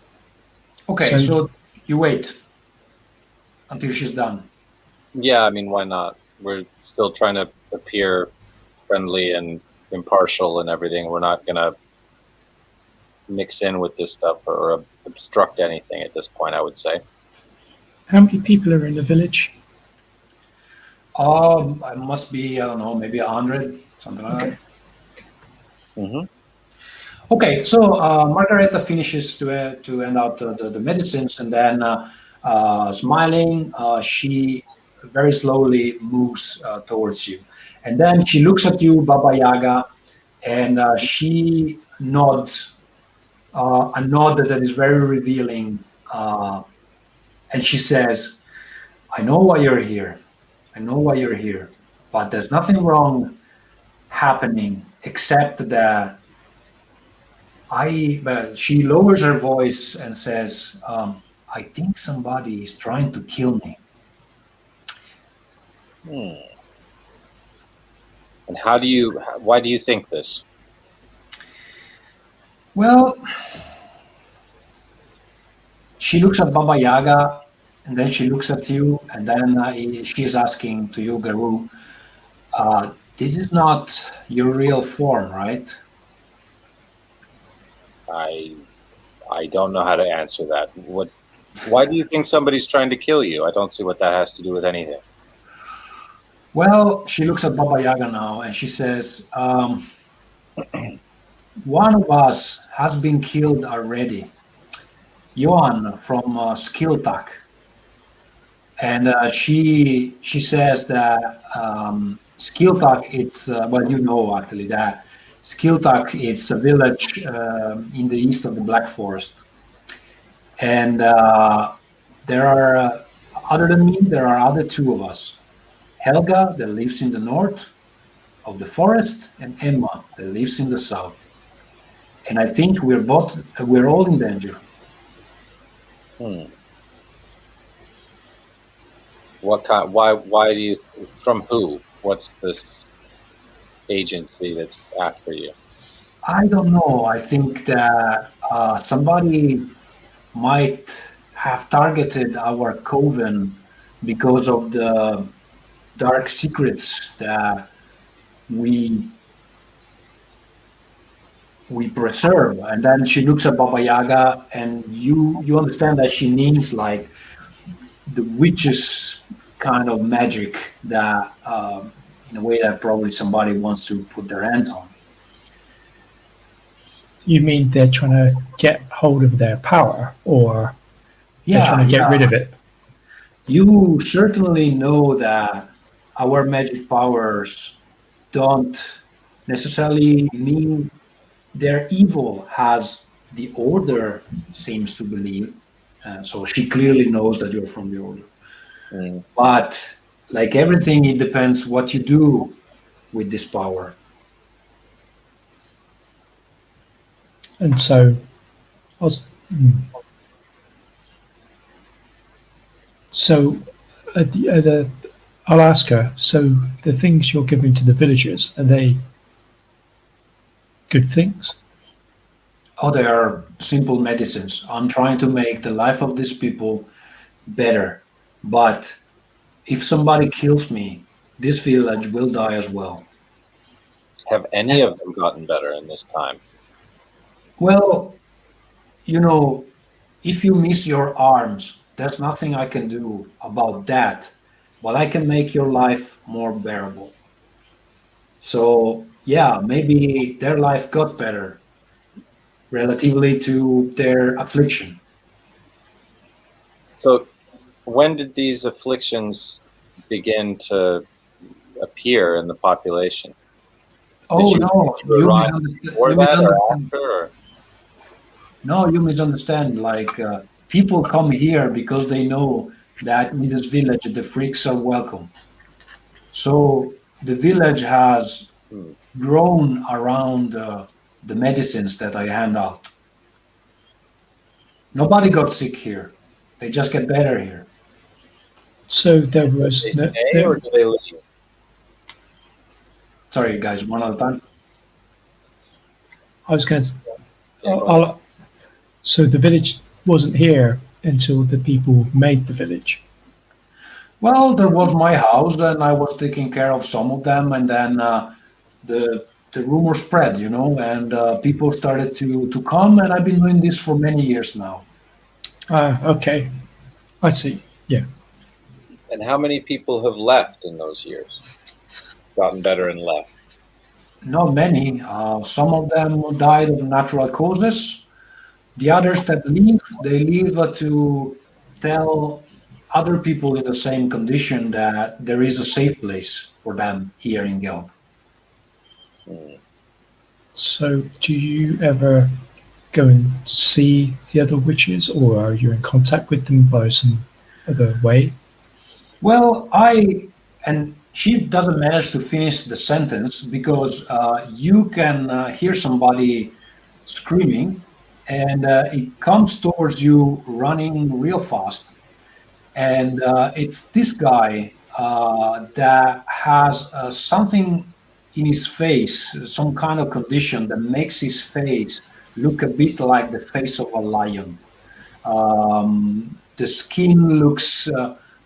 Okay, so you wait until she's done. Yeah, I mean, why not? We're still trying to appear friendly and impartial and everything. We're not going to mix in with this stuff or obstruct anything at this point, I would say. How many people are in the village? It must be, I don't know, maybe 100, something like that. Mm-hmm. Okay, so Margareta finishes to end out the medicines, and then smiling, she very slowly moves towards you. And then she looks at you, Baba Yaga, and she nods, a nod that is very revealing. And she says, "I know why you're here. I know why you're here. But there's nothing wrong happening except that she lowers her voice and says, I think somebody is trying to kill me." And why do you think this? Well, she looks at Baba Yaga, and then she looks at you, and then she's asking to you, Garu, this is not your real form, right? I don't know how to answer that. Why do you think somebody's trying to kill you? I don't see what that has to do with anything. Well, she looks at Baba Yaga now, and she says, one of us has been killed already. Johan from Skiltak. And she says that Skiltak, it's, well, you know actually that Skiltak is a village in the east of the Black Forest. And there are, other than me, there are other two of us. Helga, that lives in the north of the forest, and Emma, that lives in the south. And I think we're all in danger. What kind? Why do you? From who? What's this agency that's after you? I don't know. I think that somebody might have targeted our coven because of the dark secrets that we we preserve. And then she looks at Baba Yaga, and you understand that she means like the witches kind of magic that, in a way that probably somebody wants to put their hands on. You mean they're trying to get hold of their power, or they're trying to get rid of it? You certainly know that our magic powers don't necessarily mean they're evil, as the order seems to believe. So she clearly knows that you're from the order. But like everything, it depends what you do with this power. And so, I was, so I'll ask her. So the things you're giving to the villagers, are they good things? Oh, they are simple medicines. I'm trying to make the life of these people better. But if somebody kills me, this village will die as well. Have any of them gotten better in this time? Well, if you miss your arms, there's nothing I can do about that. But I can make your life more bearable. So, yeah, maybe their life got better relatively to their affliction. So, when did these afflictions begin to appear in the population? Oh, no, you misunderstand. No, you misunderstand. Like, people come here because they know that in this village the freaks are welcome. So the village has grown around the medicines that I hand out. Nobody got sick here. They just get better here. So there was Do they stay or do they leave? Sorry, guys, one at a time. I was going to. So the village wasn't here until the people made the village. Well, there was my house, and I was taking care of some of them, and then the rumor spread, and people started to come, and I've been doing this for many years now. Okay, I see. Yeah. And how many people have left in those years? Gotten better and left? Not many. Some of them died of natural causes. The others that leave, they leave to tell other people in the same condition that there is a safe place for them here in Gelb. So do you ever go and see the other witches, or are you in contact with them by some other way? Well, and she doesn't manage to finish the sentence because you can hear somebody screaming, and it comes towards you running real fast. And it's this guy that has something in his face, some kind of condition that makes his face look a bit like the face of a lion. The skin looks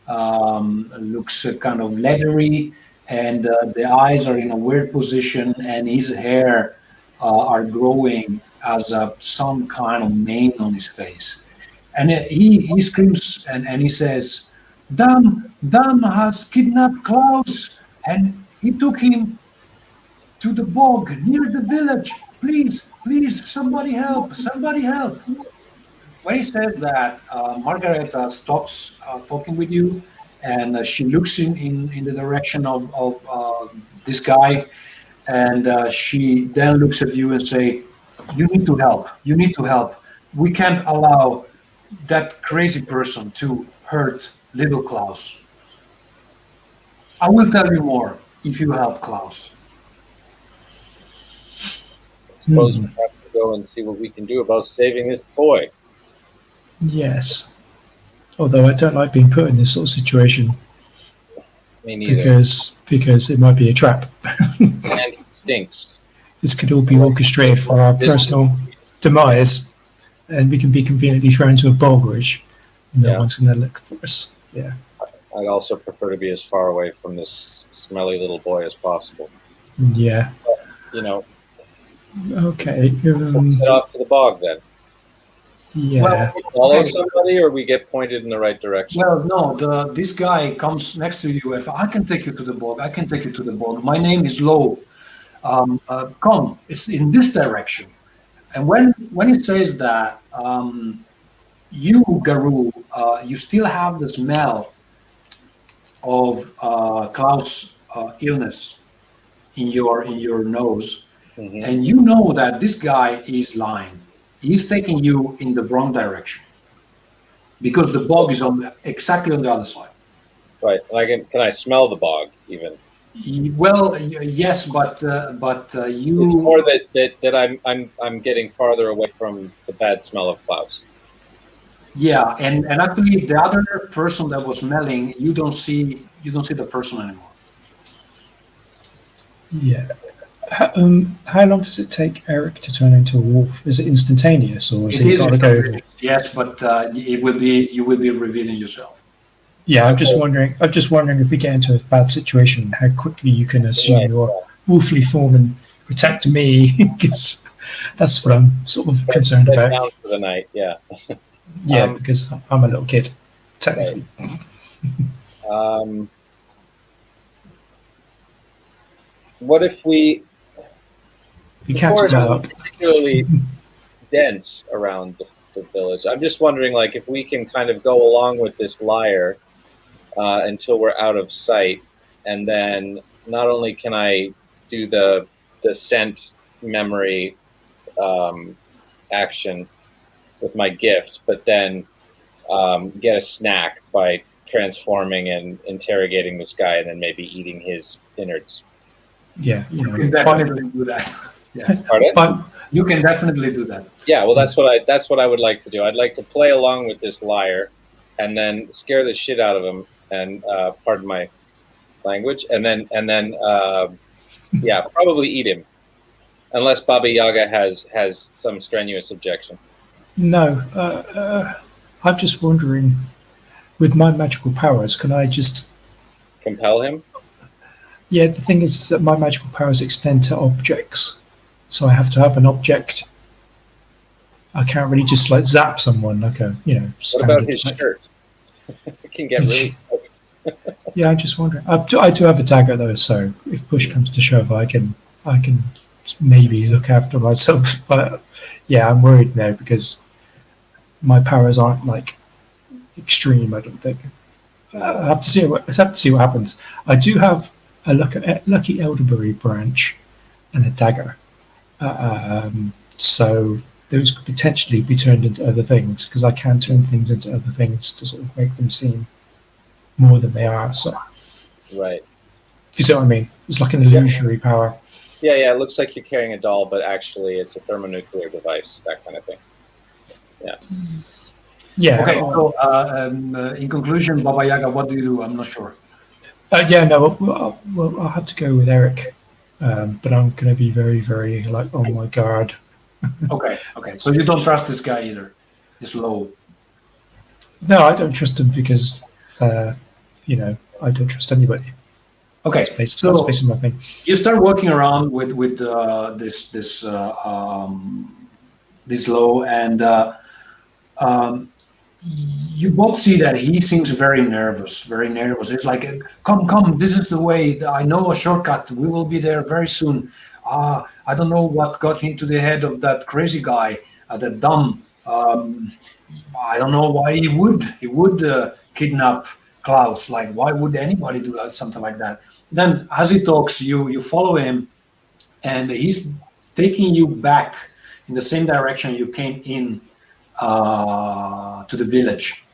kind of leathery, and the eyes are in a weird position, and his hair are growing as some kind of mane on his face. And he screams and he says, Dam has kidnapped Klaus, and he took him to the bog near the village. Please, somebody help, somebody help. When he says that, Margareta stops talking with you, and she looks in the direction of this guy, and she then looks at you and say, you need to help. You need to help. We can't allow that crazy person to hurt little Klaus. I will tell you more if you help Klaus. I suppose we have to go and see what we can do about saving this boy. Yes. Although I don't like being put in this sort of situation. Me neither. Because it might be a trap. And he stinks. This could all be orchestrated for our personal demise, and we can be conveniently thrown into a bog which no one's going to look for us. Yeah. I'd also prefer to be as far away from this smelly little boy as possible. Yeah. But, Okay. Set off to the bog then. Yeah. Well, Follow okay. somebody, or we get pointed in the right direction. Well, no, this guy comes next to you. If I can take you to the bog, I can take you to the bog. My name is Low. Come, it's in this direction. And when he says that, you, Garou, you still have the smell of Klaus' illness in your nose, Mhm. and you know that this guy is lying. He's taking you in the wrong direction because the bog is exactly on the other side. Right. And can I smell the bog even? Well, yes, but you. It's more that I'm getting farther away from the bad smell of Klaus. Yeah, and actually, the other person that was smelling, you don't see the person anymore. Yeah. How long does it take Eric to turn into a wolf? Is it instantaneous, or is It he is got to go? instantaneous, yes, but you will be revealing yourself. Yeah, I'm just wondering. I'm just wondering if we get into a bad situation, how quickly you can assume Right. your wolfly form and protect me, because that's what I'm sort of concerned Right about. down for the night. Yeah. Yeah, because I'm a little kid, technically. What if we? You can't Forest go is up. particularly dense around the village. I'm just wondering, like, if we can kind of go along with this lyre until we're out of sight, and then not only can I do the scent memory action with my gift, but then get a snack by transforming and interrogating this guy, and then maybe eating his innards. Yeah, You can definitely do that. Yeah, Pardon? But you can definitely do that. Yeah, well, that's what I would like to do. I'd like to play along with this liar, and then scare the shit out of him, and pardon my language, and then yeah, probably eat him, unless Baba Yaga has some strenuous objection. no, I'm just wondering, with my magical powers, can I just? Compel him. Yeah, the thing is that my magical powers extend to objects, so I have to have an object. I can't really just like zap someone like a What standard, about his shirt? It can get really. Yeah, I'm just wondering. I do have a dagger though, so if push comes to shove, I can maybe look after myself. But yeah, I'm worried now because my powers aren't like extreme. I don't think. I have to see. I have to see what happens. I do have a lucky elderberry branch and a dagger, so those could potentially be turned into other things because I can turn things into other things to sort of make them seem more than they are. So, Right. do you see what I mean? It's like an illusory power. Yeah. It looks like you're carrying a doll, but actually it's a thermonuclear device, that kind of thing. Yeah. Yeah. Okay. So, in conclusion, Baba Yaga, what do you do? I'm not sure. Yeah. No. Well, I'll have to go with Eric, but I'm going to be very, very like on my guard. Okay. So you don't trust this guy either. This Low. No, I don't trust him because, I don't trust anybody. Okay. That's basically my thing. You start walking around with this Low, and you both see that he seems very nervous. It's like, come, this is the way. I know a shortcut. We will be there very soon. I don't know what got into the head of that crazy guy, that dumb. I don't know why he would kidnap Klaus. Like, why would anybody do something like that? Then, as he talks, you follow him, and he's taking you back in the same direction you came in to the village.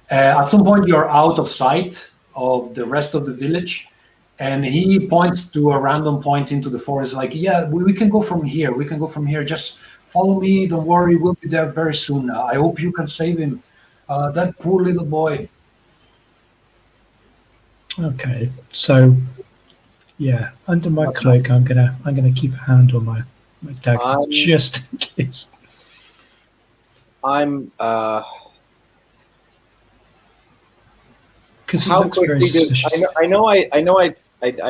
At some point, you're out of sight of the rest of the village, and he points to a random point into the forest, like, yeah, we can go from here. We can go from here. Just follow me. Don't worry. We'll be there very soon. I hope you can save him. That poor little boy. Okay, so yeah, under my cloak, I'm gonna keep a hand on my dagger just in case. I'm. Because How quickly does I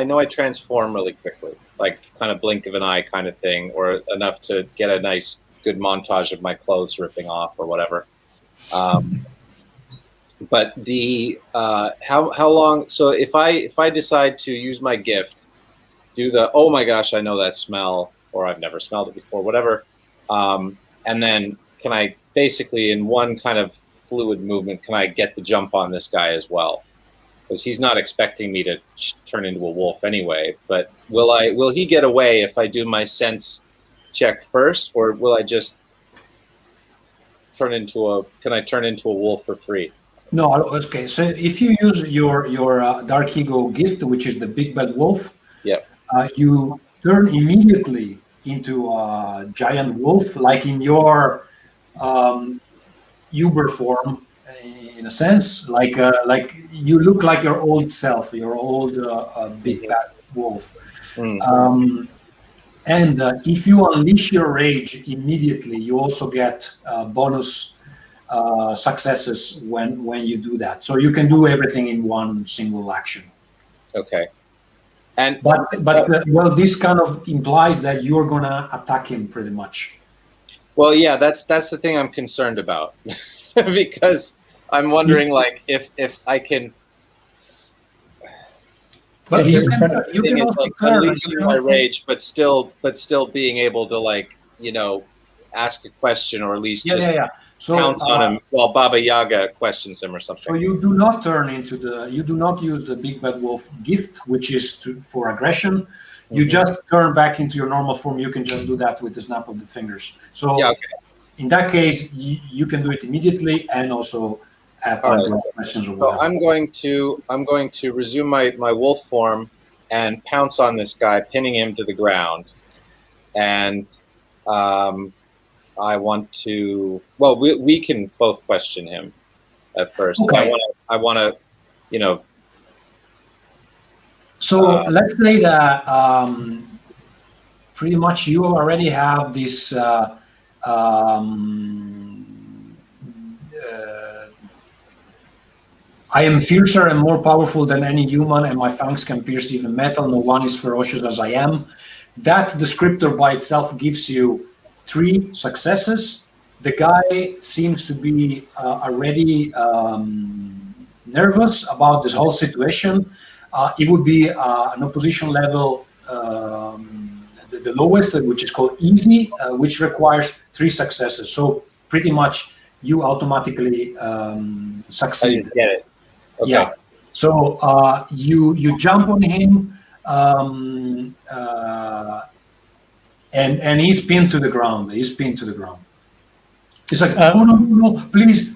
know I transform really quickly. like kind of blink of an eye kind of thing, or enough to get a nice, good montage of my clothes ripping off or whatever. But the how long? So if I decide to use my gift, do the oh my gosh, I know that smell, or I've never smelled it before, whatever, and then can I basically in one kind of fluid movement can I get the jump on this guy as well? Because he's not expecting me to turn into a wolf anyway. But will he get away if I do my sense check first, or will I just can I turn into a wolf for free? No, okay. So if you use your Dark Ego gift, which is the big bad wolf, Yeah. You turn immediately into a giant wolf, like in your Uber form, in a sense. Like you look like your old self, your old big bad wolf. And if you unleash your rage immediately, you also get bonus successes when you do that. So you can do everything in one single action. Okay. Well, this kind of implies that you're gonna attack him pretty much. Well, yeah, that's the thing I'm concerned about because I'm wondering, like, if I can. But he's in front of you can also like turn, unleashing my rage, but still being able to, like, ask a question, or at least So, pounce on him while Baba Yaga questions him or something. So you do not you do not use the big bad wolf gift, which is for aggression. You just turn back into your normal form. You can just do that with the snap of the fingers. So in that case, you can do it immediately and also have time to ask questions or whatever. So I'm going to resume my wolf form and pounce on this guy, pinning him to the ground, and I want to. Well, we can both question him at first. Okay. I want to, So let's say that pretty much you already have this. I am fiercer and more powerful than any human, and my fangs can pierce even metal. No one is ferocious as I am. That descriptor by itself gives you 3 successes. The guy seems to be already nervous about this whole situation. It would be an opposition level, the lowest, which is called easy, which requires 3 successes. So pretty much you automatically succeed. I didn't get it. Okay. Yeah. So you jump on him, and he's pinned to the ground. He's like, oh no, please,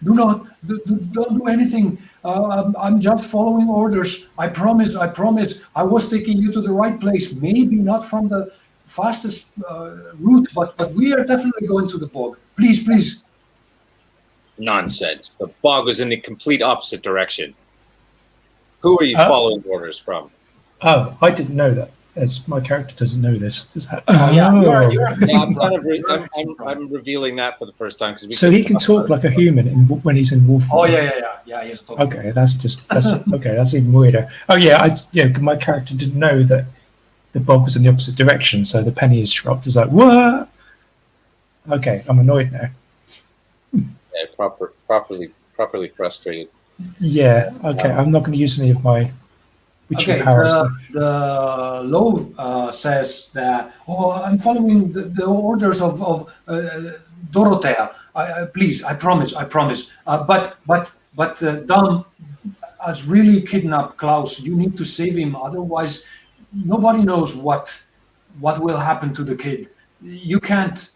don't do anything. I'm just following orders. I promise. I was taking you to the right place. Maybe not from the fastest route, but we are definitely going to the bog. Please. Nonsense. The bog was in the complete opposite direction. Who are you following orders from? Oh, I didn't know that. As my character doesn't know this. I'm revealing that for the first time so he can talk like a human when he's in wolf form. Yeah. He's talking. Okay, that's even weirder. Oh yeah, my character didn't know that the bog was in the opposite direction, so the penny is dropped. It's like, what? Okay, I'm annoyed now. Yeah, properly frustrated. Yeah. Okay, I'm not going to use any of my. Okay, the low says that, I'm following the orders of Dorothea. Please, I promise. But Dom has really kidnapped Klaus. You need to save him, otherwise nobody knows what will happen to the kid. You can't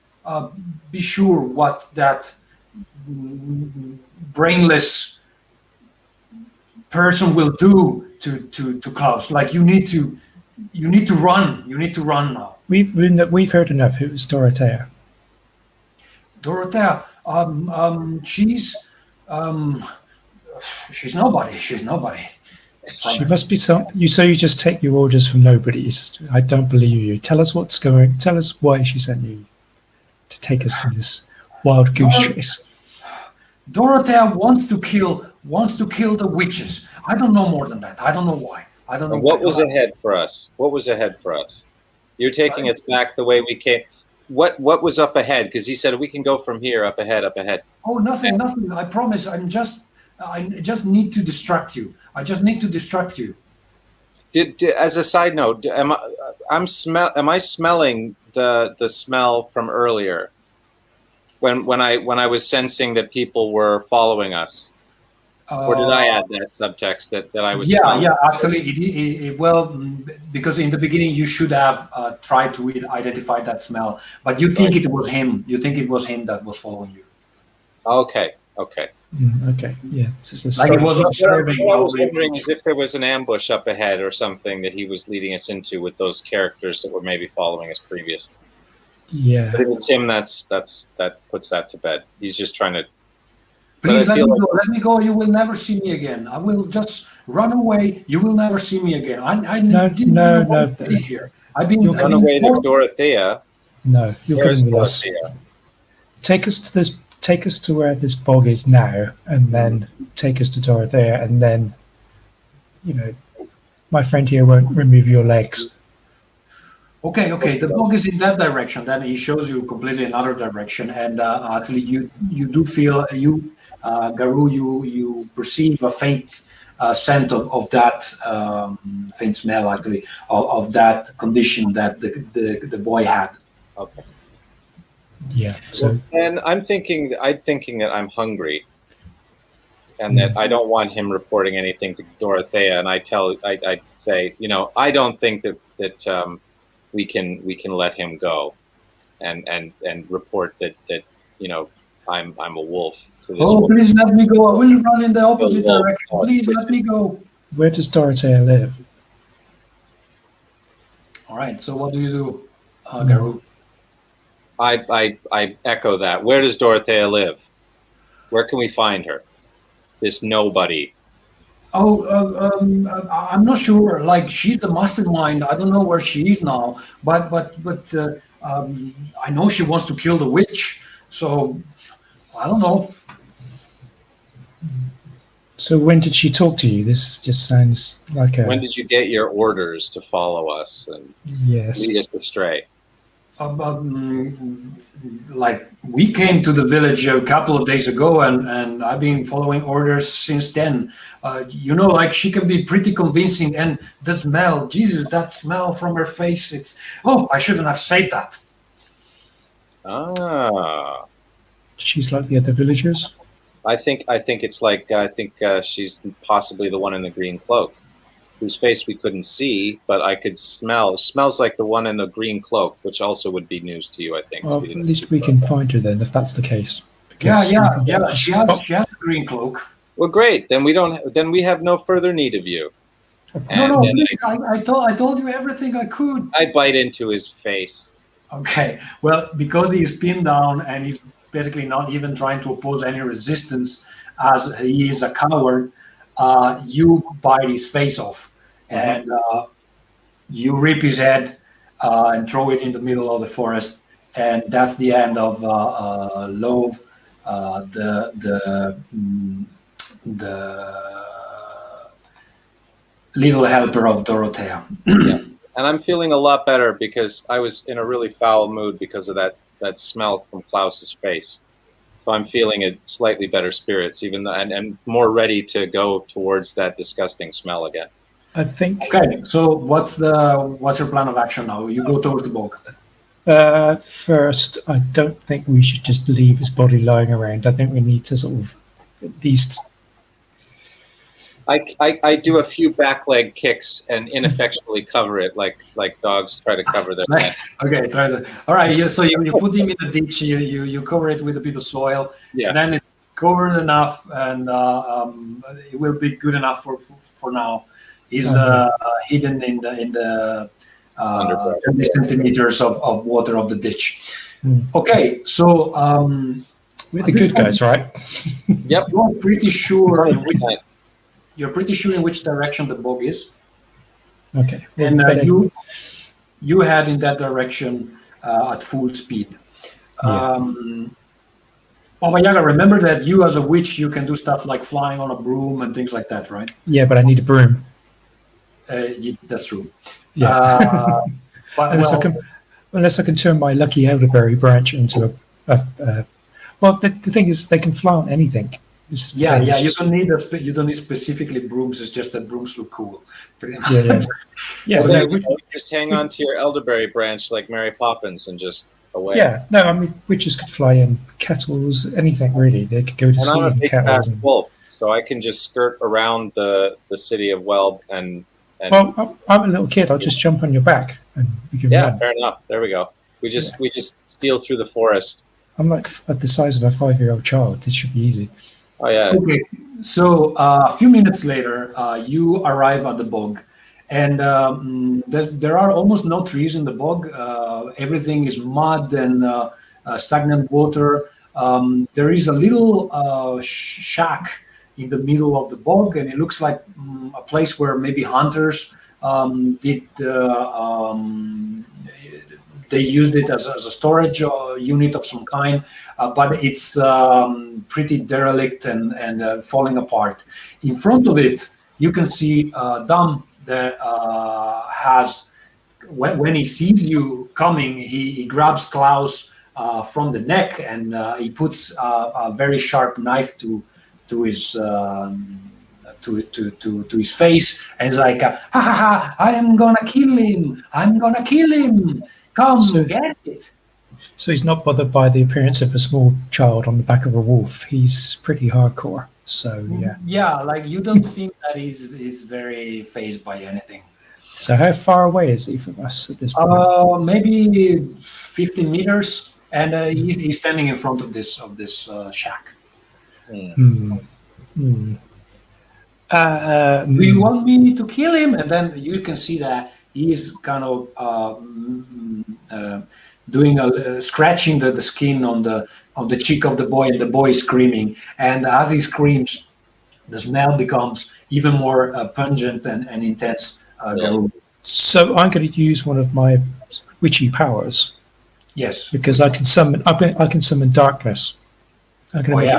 be sure what that brainless person will do to Klaus. Like you need to run. You need to run now. We've heard enough. It was Dorothea. Dorothea, she's nobody. She's nobody. She must be some. You just take your orders from nobody. I don't believe you. Tell us what's going. Tell us why she sent you to take us on this wild goose chase. Dorothea wants to kill the witches. I don't know more than that. I don't know why. I don't know. And what was ahead for us? What was ahead for us? You're taking us back the way we came. What was up ahead? Because he said we can go from here up ahead, up ahead. Oh, nothing. I promise. I just need to distract you. I just need to distract you. As a side note, am I smelling the smell from earlier when I was sensing that people were following us? Or did I add that subtext that I was? Yeah. Actually, because in the beginning you should have tried to identify that smell, but you think it was him. You think it was him that was following you. Okay. Okay. Yeah. Like it was observing. What I was wondering is if there was an ambush up ahead or something that he was leading us into with those characters that were maybe following us previous. Yeah. But if it's him, that puts that to bed. He's just trying to. Please let me go. Let me go. You will never see me again. I will just run away. You will never see me again. No. Be here. I've been run away to Dorothea. No, you're going with us. Take us to where this bog is now, and then take us to Dorothea, and then, my friend here won't remove your legs. Okay. The bog is in that direction. Then he shows you completely another direction, and actually, you do feel Garou, you perceive a faint scent of that faint smell, actually, of that condition that the boy had. Okay. Yeah. So, and I'm thinking that I'm hungry, and that I don't want him reporting anything to Dorothea. And I say, I don't think that we can let him go, and report that I'm a wolf. To this wolf. Please let me go. I will run in the opposite direction. Please let me go. Where does Dorothea live? All right. So what do you do, Garou? I echo that. Where does Dorothea live? Where can we find her? This nobody. I'm not sure. Like, she's the mastermind. I don't know where she is now, but I know she wants to kill the witch. So I don't know. So when did she talk to you? This just sounds like a. When did you get your orders to follow us and lead us astray? Like, we came to the village a couple of days ago, and I've been following orders since then. Like, she can be pretty convincing, and the smell, Jesus, that smell from her face, I shouldn't have said that. Ah. She's like the other villagers? I think it's like, she's possibly the one in the green cloak, whose face we couldn't see, but I could smell. It smells like the one in the green cloak, which also would be news to you, I think. Well, at least we can find her then, if that's the case. Yeah. She has a green cloak. Well, great. Then we have no further need of you. I told you everything I could. I bite into his face. Okay. Well, because he is pinned down and he's basically not even trying to oppose any resistance, as he is a coward, you bite his face off. And you rip his head and throw it in the middle of the forest, and that's the end of Love, the little helper of Dorothea. Yeah. And I'm feeling a lot better because I was in a really foul mood because of that smell from Klaus's face. So I'm feeling a slightly better spirits, and more ready to go towards that disgusting smell again. I think. Okay, so what's your plan of action now? You go towards the bog. First, I don't think we should just leave his body lying around. I think we need to sort of at least. I do a few back leg kicks and ineffectually cover it like dogs try to cover their nest. Okay, try that. All right, so you put him in the ditch. You cover it with a bit of soil, and then it's covered enough, and it will be good enough for now. He's hidden in the 20 centimeters of water of the ditch. Okay, so we're the good guys, right? Yep. You're pretty sure. You're pretty sure in which direction the bog is. Okay. And you head in that direction at full speed. Baba Yaga, remember that you as a witch, you can do stuff like flying on a broom and things like that, right? Yeah, but I need a broom. That's true. Yeah. But Unless I can turn my lucky elderberry branch into a well, the thing is, they can fly on anything. yeah. You don't need you don't need specifically brooms. It's just that brooms look cool. Pretty much. Yeah. So No, you just hang on to your elderberry branch like Mary Poppins and just away. yeah. No, I mean, witches could fly in, kettles, anything really. They could go to And sea I'm a in big kettles. fast wolf, so I can just skirt around the city of Welb and Well, I'm a little kid. I'll just jump on your back and we can yeah, run. fair enough. There we go. We just steal through the forest. I'm like at the size of a 5-year-old child. This should be easy. Oh yeah. Okay, so a few minutes later, you arrive at the bog, and there are almost no trees in the bog. Everything is mud and stagnant water. There is a little shack in the middle of the bog, and it looks like a place where maybe hunters did. They used it as a storage unit of some kind, but it's pretty derelict and falling apart. In front of it, you can see Dom that has, when he sees you coming, he grabs Klaus from the neck and he puts a very sharp knife to his to his face, and he's like, ha ha ha! I am gonna kill him! I'm gonna kill him! Come, get it! So he's not bothered by the appearance of a small child on the back of a wolf. He's pretty hardcore. So yeah. Yeah, like you don't seem that he's very fazed by anything. So how far away is he from us at this point? Maybe 15 meters, and he's standing in front of this shack. Do you want me to kill him? And then you can see that he's kind of doing scratching the skin on the cheek of the boy, and the boy is screaming. And as he screams, the smell becomes even more pungent and intense. So I'm going to use one of my witchy powers. Yes, because I can summon. I can summon darkness.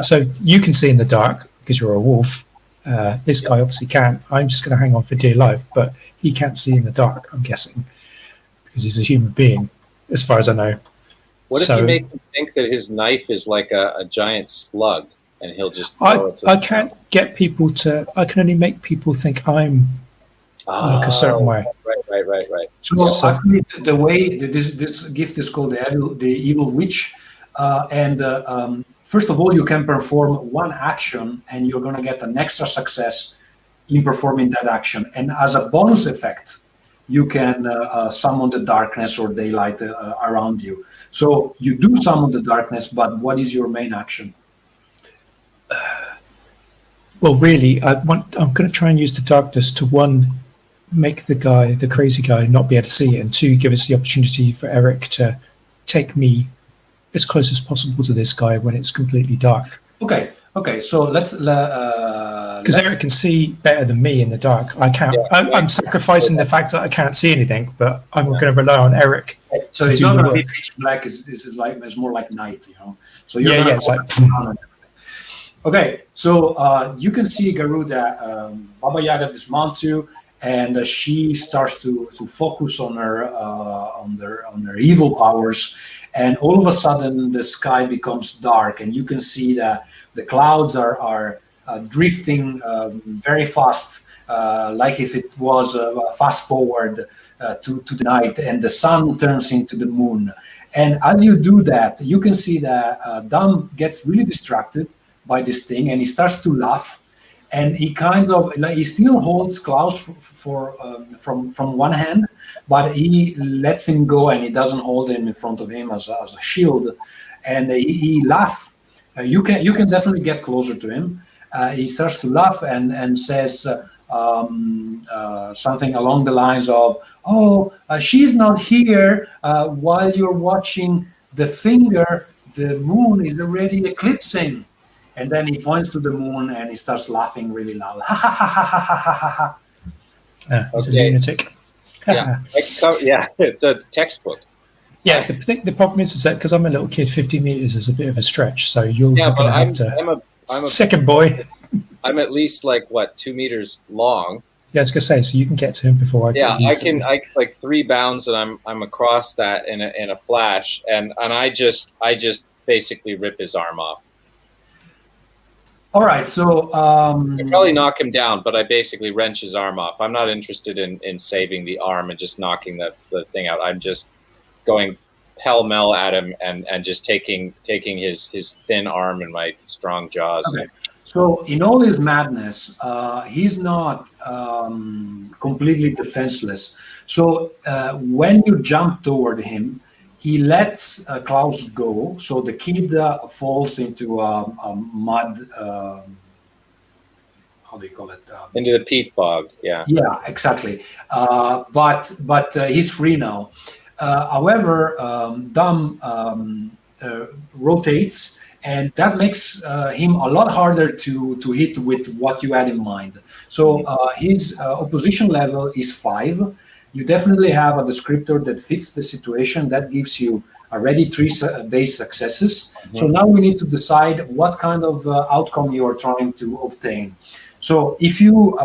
So you can see in the dark because you're a wolf. This guy obviously can't. I'm just going to hang on for dear life, but he can't see in the dark, I'm guessing, because he's a human being, as far as I know. What if you make him think that his knife is like a giant slug, and he'll just... I can't get people to... I can only make people think I'm like a certain way. Right. So actually, the way this gift is called the evil witch, and first of all, you can perform one action, and you're going to get an extra success in performing that action. And as a bonus effect, you can summon the darkness or daylight around you. So you do summon the darkness, but what is your main action? Well, really, I'm going to try and use the darkness to, one, make the crazy guy not be able to see it, and two, give us the opportunity for Eric to take me as close as possible to this guy when it's completely dark. Okay. So let's because Eric can see better than me in the dark. I can't. I'm sacrificing the fact that I can't see anything, but I'm going to rely on Eric. So it's not going to be pitch black. It's more like night, you know. So you're it's like. Okay, so you can see Garuda, Baba Yaga dismounts you, and she starts to focus on her evil powers, and all of a sudden the sky becomes dark, and you can see that the clouds are drifting very fast, like if it was fast forward to the night, and the sun turns into the moon. And as you do that, you can see that Dam gets really distracted by this thing, and he starts to laugh, and he kind of he still holds Klaus from one hand, but he lets him go, and he doesn't hold him in front of him as a shield, and he laughs. You can definitely get closer to him. He starts to laugh and says something along the lines of, she's not here while you're watching the finger. The moon is already eclipsing. And then he points to the moon and he starts laughing really loud. Ha ha ha ha ha ha ha. He's a lunatic. The textbook. Yeah, the problem is that because I'm a little kid, 50 meters is a bit of a stretch. So you're going to have to. I'm a second boy. I'm at least 2 meters long. Yeah, I was gonna say, so you can get to him before I Yeah, get I can. I like 3 bounds, and I'm across that in a flash, and I just basically rip his arm off. All right, so I probably knock him down, but I basically wrench his arm off. I'm not interested in saving the arm and just knocking the thing out. I'm just going pell-mell at him and just taking his thin arm in my strong jaws. okay. So in all his madness, he's not completely defenseless. So when you jump toward him, he lets Klaus go. So the kid falls into a mud. How do you call it? Into the peat bog. Yeah. Yeah, exactly. But he's free now. However, Dom rotates, and that makes him a lot harder to hit with what you had in mind. So his opposition level is 5. You definitely have a descriptor that fits the situation. That gives you already 3 base successes. Mm-hmm. So now we need to decide what kind of outcome you are trying to obtain. So if you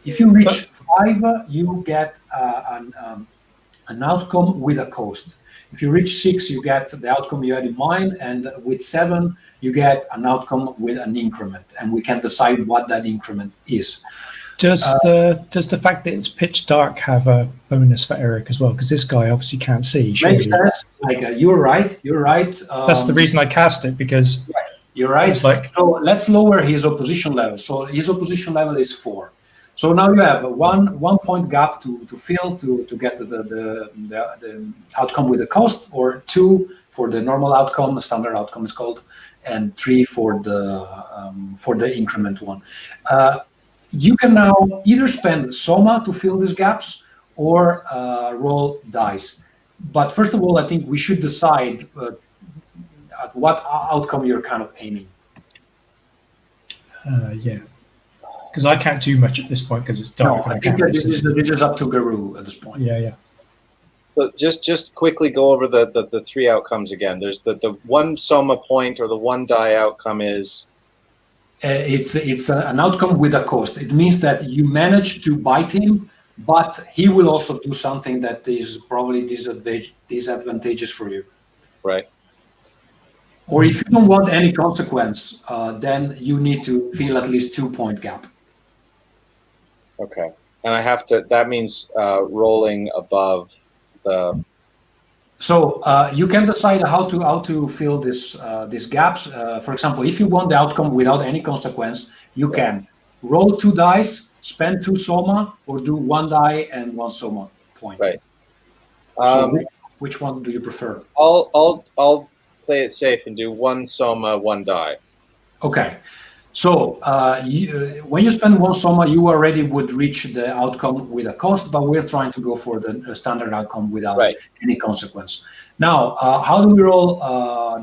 reach 5, you get an outcome with a cost. If you reach 6, you get the outcome you had in mind, and with 7, you get an outcome with an increment, and we can decide what that increment is. Does the fact that it's pitch dark have a bonus for Eric as well? Because this guy obviously can't see. Makes sense. Like you're right. That's the reason I cast it, because you're right. It's like, so let's lower his opposition level. So his opposition level is 4. So now you have a 1 point gap to fill to get the outcome with the cost, or 2 for the normal outcome, the standard outcome is called, and 3 for the increment one. You can now either spend Soma to fill these gaps or roll dice. But first of all, I think we should decide at what outcome you're kind of aiming. Yeah. Because I can't do much at this point because it's dark. No, I think that this is up to Garou at this point. Yeah. So just quickly go over the 3 outcomes again. There's the 1 Soma point, or the 1 die outcome is... It's an outcome with a cost. It means that you manage to bite him, but he will also do something that is probably disadvantageous for you. Right. Or if you don't want any consequence, then you need to fill at least 2 point gap. Okay. And I have to, that means rolling above the... So you can decide how to fill these gaps. For example, if you want the outcome without any consequence, you can roll 2 dice, spend 2 Soma, or do 1 die and 1 Soma point. Right. So which one do you prefer? I'll play it safe and do 1 Soma, 1 die. Okay. So when you spend 1 Soma, you already would reach the outcome with a cost, but we're trying to go for the standard outcome without any consequence. Now, how do we roll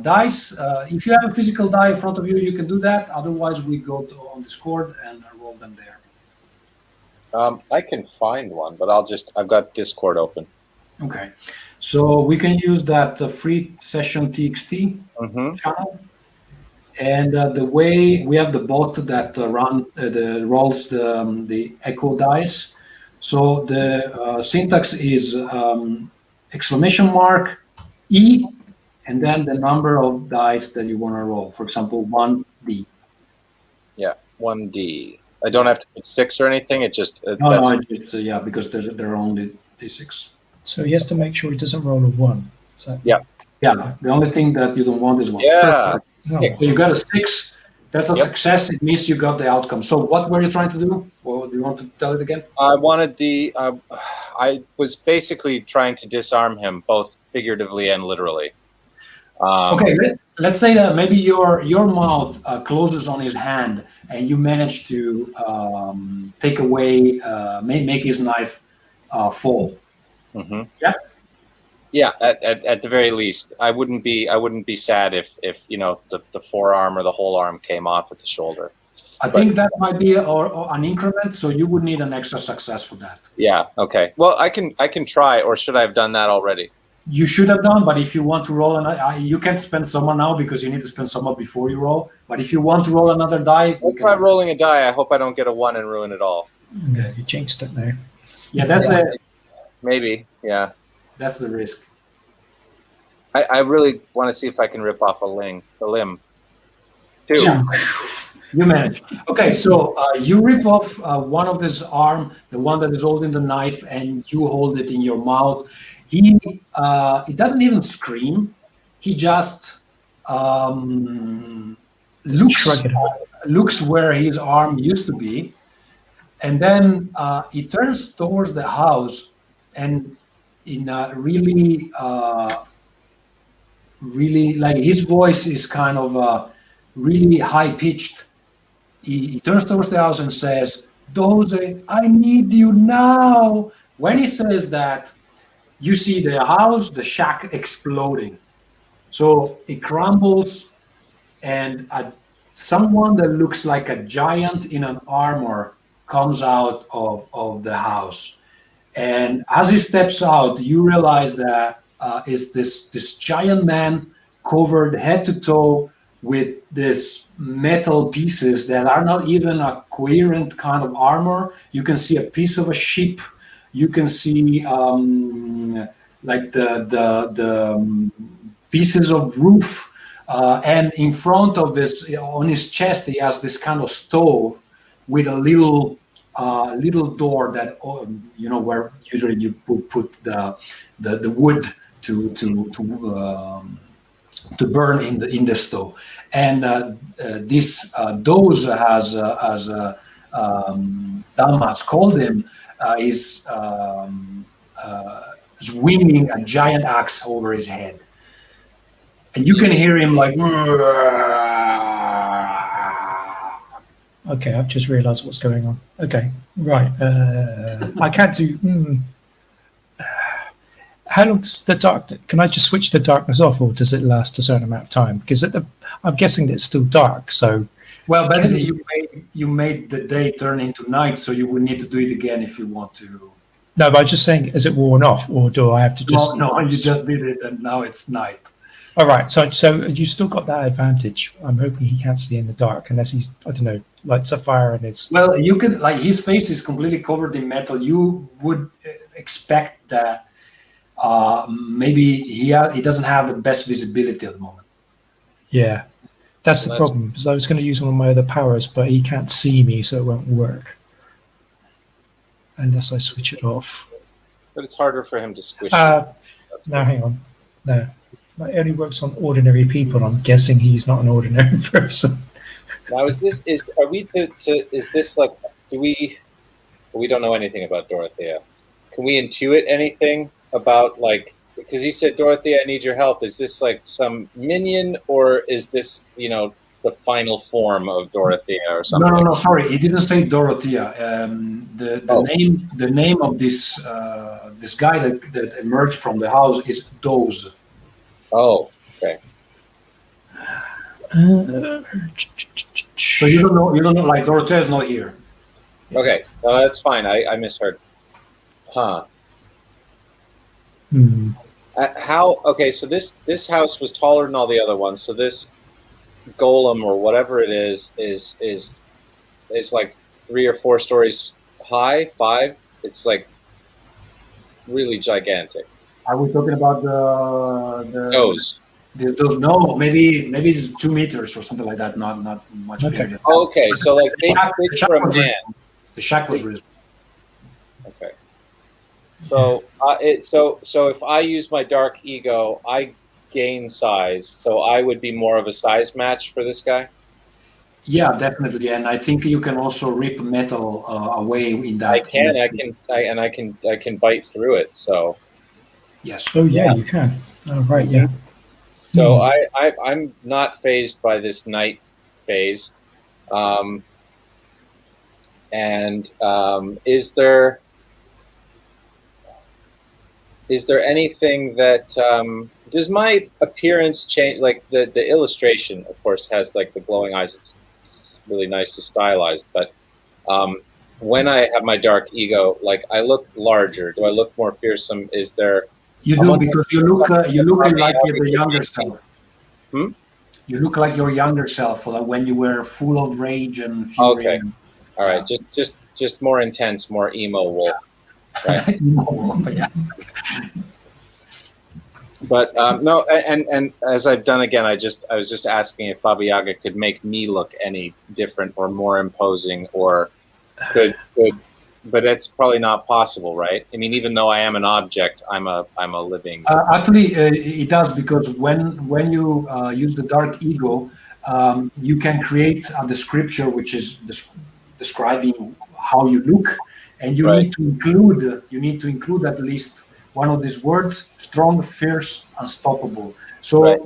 dice? If you have a physical die in front of you, you can do that. Otherwise, we go on Discord and roll them there. I can find one, but I've got Discord open. Okay. So we can use that free session TXT channel. And the way we have the bot that rolls the echo dice. So the syntax is exclamation mark E, and then the number of dice that you want to roll. For example, 1D. Yeah, 1D. I don't have to put 6 or anything. It just because they're only D6. So he has to make sure he doesn't roll a 1. Yeah. The only thing that you don't want is 1. Yeah. So you got a 6. That's a success. It means you got the outcome. So what were you trying to do? Or do you want to tell it again? I wanted I was basically trying to disarm him, both figuratively and literally. Okay, let's say that maybe your mouth closes on his hand, and you manage to take away, make his knife fall. Mm-hmm. Yeah. Yeah, at the very least, I wouldn't be sad if the forearm or the whole arm came off at the shoulder. I think that might be or an increment, so you would need an extra success for that. Yeah. Okay. Well, I can try, or should I have done that already? You should have done, but if you want to roll, you can't spend Soma now because you need to spend Soma before you roll. But if you want to roll another die, I'll try rolling a die. I hope I don't get a 1 and ruin it all. No, you jinxed it now. Yeah, that's it. Maybe, yeah. That's the risk. I really want to see if I can rip off a limb. 2. Yeah. You manage. Okay, so you rip off one of his arm, the one that is holding the knife, and you hold it in your mouth. He doesn't even scream. He just looks where his arm used to be, and then he turns towards the house, and in a really, like his voice is kind of really high pitched. He turns towards the house and says, "Doze, I need you now." When he says that, you see the house, the shack exploding. So it crumbles, and someone that looks like a giant in an armor comes out of the house. And as he steps out, you realize that it's this giant man covered head to toe with this metal pieces that are not even a coherent kind of armor. You can see a piece of a ship. You can see like the pieces of roof, and in front of this, on his chest, he has this kind of stove with a little door that where usually you put the wood to burn in the stove. And this Doze, as Dam has called him, is swinging a giant axe over his head, and you can hear him like. Okay, I've just realised what's going on. Okay, right. I can't do. How long does the dark? Can I just switch the darkness off, or does it last a certain amount of time? Because I'm guessing it's still dark. So, well, basically, you made the day turn into night, so you would need to do it again if you want to. No, but I'm just saying, is it worn off, or do I have to just? No, you just did it, and now it's night. All right, so you still got that advantage. I'm hoping he can't see in the dark unless he's, I don't know, lights a fire and it's. Well, you could, like, his face is completely covered in metal. You would expect that maybe he doesn't have the best visibility at the moment. Yeah, that's the problem. Because I was going to use one of my other powers, but he can't see me, so it won't work unless I switch it off. But it's harder for him to squish. No, hang on, no. It only works on ordinary people. I'm guessing he's not an ordinary person. Now, is this like, we don't know anything about Dorothea. Can we intuit anything about, like, because he said, Dorothea, I need your help. Is this like some minion, or is this, the final form of Dorothea or something? No, sorry. He didn't say Dorothea. The name of this guy that emerged from the house is Doze. Oh, okay. So you don't know, like, Dorothea's not here. Okay, that's fine. I misheard. Huh. Okay, so this house was taller than all the other ones. So this golem or whatever it is like 3 or 4 stories high, 5. It's like really gigantic. Are we talking about Those? No, maybe it's 2 meters or something like that. Not much bigger. Oh, okay. So like big for a man. The shack was risen. Okay. So so if I use my dark ego, I gain size. So I would be more of a size match for this guy. Yeah, definitely, and I think you can also rip metal away in that. I can bite through it. So. Yes. Oh yeah, you can. Oh right, yeah. So I'm not phased by this night phase. Is there anything that does my appearance change? Like the illustration, of course, has like the glowing eyes. It's really nicely stylized, but when I have my dark ego, like I look larger. Do I look more fearsome? Is there? You do, because you look like your younger self. You look like your younger self, like when you were full of rage and fury. Okay. All right. Just just more intense, more emo wolf, right? Yeah. But no, and as I've done again, I was just asking if Baba Yaga could make me look any different or more imposing, or could, but it's probably not possible, right? I mean, even though I am an object, I'm a living. Actually, it does, because when you use the dark ego, you can create a description which is describing how you look, and you Right. need to include at least one of these words: strong, fierce, unstoppable. So Right.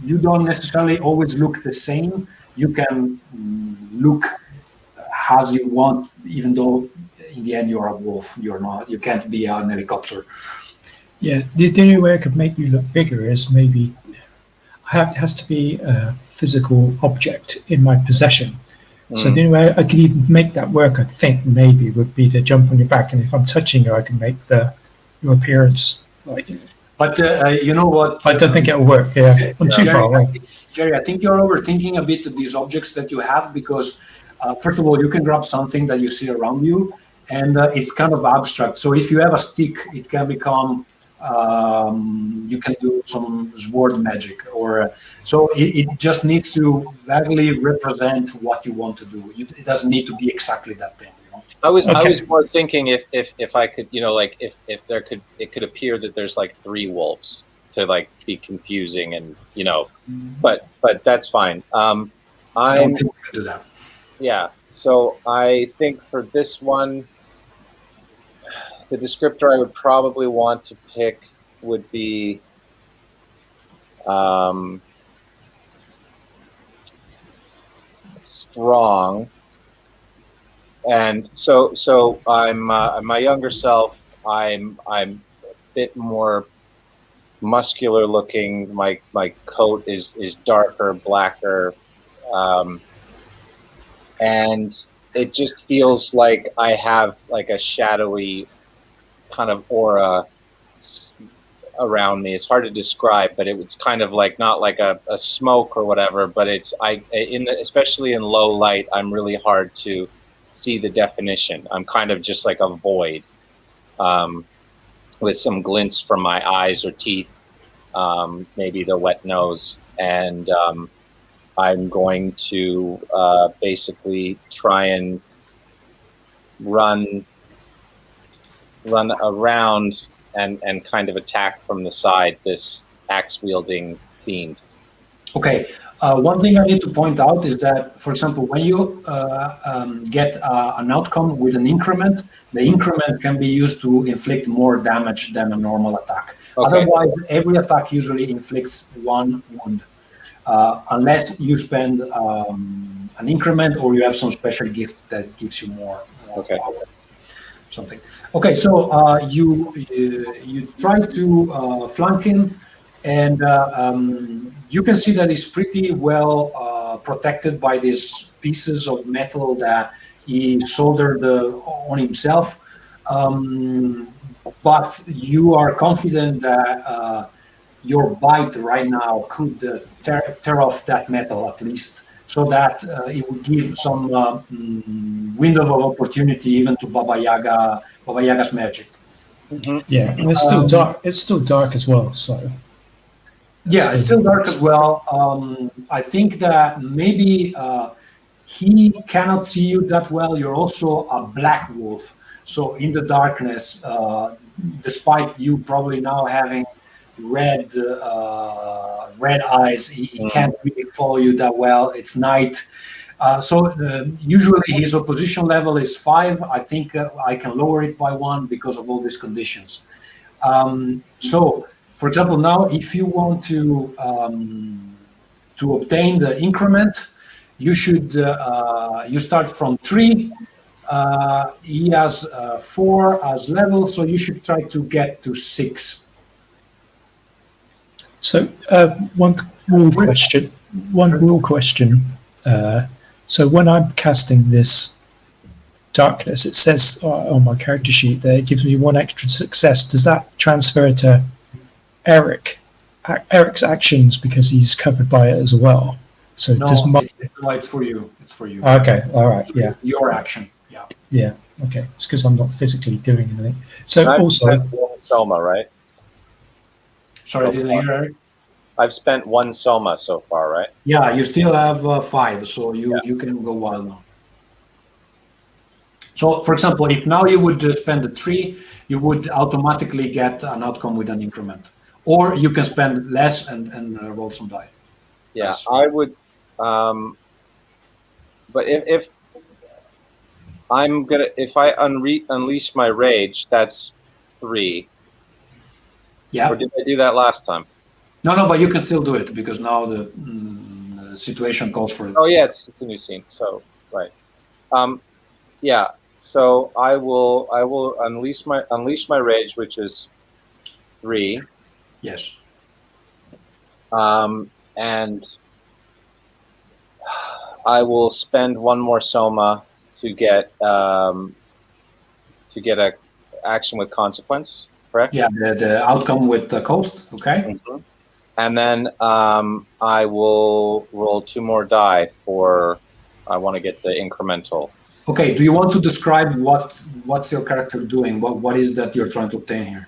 you don't necessarily always look the same. You can look as you want, even though in the end you're a wolf. You're not. You can't be an helicopter. Yeah, the only way I could make you look bigger is maybe it has to be a physical object in my possession. So the only way I could even make that work, I think, maybe would be to jump on your back, and if I'm touching you, I can make your appearance like. But you know what? I don't think it'll work. Yeah, I'm too far away. Jerry, I think you're overthinking a bit these objects that you have, because first of all, you can grab something that you see around you, and it's kind of abstract. So if you have a stick, it can become you can do some sword magic, or so it just needs to vaguely represent what you want to do. It doesn't need to be exactly that thing. I was more thinking if I could, like if there could, it could appear that there's like 3 wolves to like be confusing, and but that's fine. I don't think we could do that. Yeah. So I think for this one, the descriptor I would probably want to pick would be strong. And so I'm my younger self. I'm a bit more muscular looking. My coat is darker, blacker, and it just feels like I have like a shadowy kind of aura around me. It's hard to describe, but it's kind of like not like a smoke or whatever. But it's especially in low light, I'm really hard to see the definition. I'm kind of just like a void, with some glints from my eyes or teeth, maybe the wet nose, and I'm going to basically try and run around and kind of attack from the side this axe-wielding fiend. Okay. One thing I need to point out is that, for example, when you get an outcome with an increment, the increment can be used to inflict more damage than a normal attack. Okay. Otherwise, every attack usually inflicts 1 wound, unless you spend an increment or you have some special gift that gives you more okay. power. Something. Okay, so you try to flank him, and you can see that he's pretty well protected by these pieces of metal that he soldered on himself. But you are confident that your bite right now could tear off that metal at least, so that it would give some window of opportunity even to Baba Yaga's magic. Mm-hmm. Yeah, and it's still dark. It's still dark as well. So yeah, it's still dark as well. I think that maybe he cannot see you that well. You're also a black wolf, so in the darkness, despite you probably now having red eyes, he can't really follow you that well. It's night, so usually his opposition level is 5. I think I can lower it by 1 because of all these conditions. So, for example, now if you want to obtain the increment, you should you start from 3. He has 4 as level, so you should try to get to 6. So one rule question. So when I'm casting this darkness, it says on my character sheet that it gives me 1 extra success. Does that transfer to Eric's actions because he's covered by it as well? So no, it's for you. It's for you. Okay, all right, yeah. It's your action. Yeah. Yeah. Okay. It's because I'm not physically doing anything. So I've also, spent one soma, right? Sorry, So did I far. hear Eric? I've spent one soma so far, right? Yeah, you still have 5, so you can go wild now. So, for example, if now you would spend a 3, you would automatically get an outcome with an increment. Or you can spend less and roll some die. Yeah, Nice. I would. But if I'm gonna, if I unleash my rage, that's 3. Yeah. Or did I do that last time? No, but you can still do it because now the situation calls for it. Oh yeah, it's a new scene. So right. Yeah. So I will unleash my rage, which is 3. Yes. And I will spend one more soma to get a action with consequence. Correct? Yeah, the outcome with the coast. Okay. Mm-hmm. And then I will roll 2 more die for. I want to get the incremental. Okay. Do you want to describe what's your character doing? What is that you're trying to obtain here?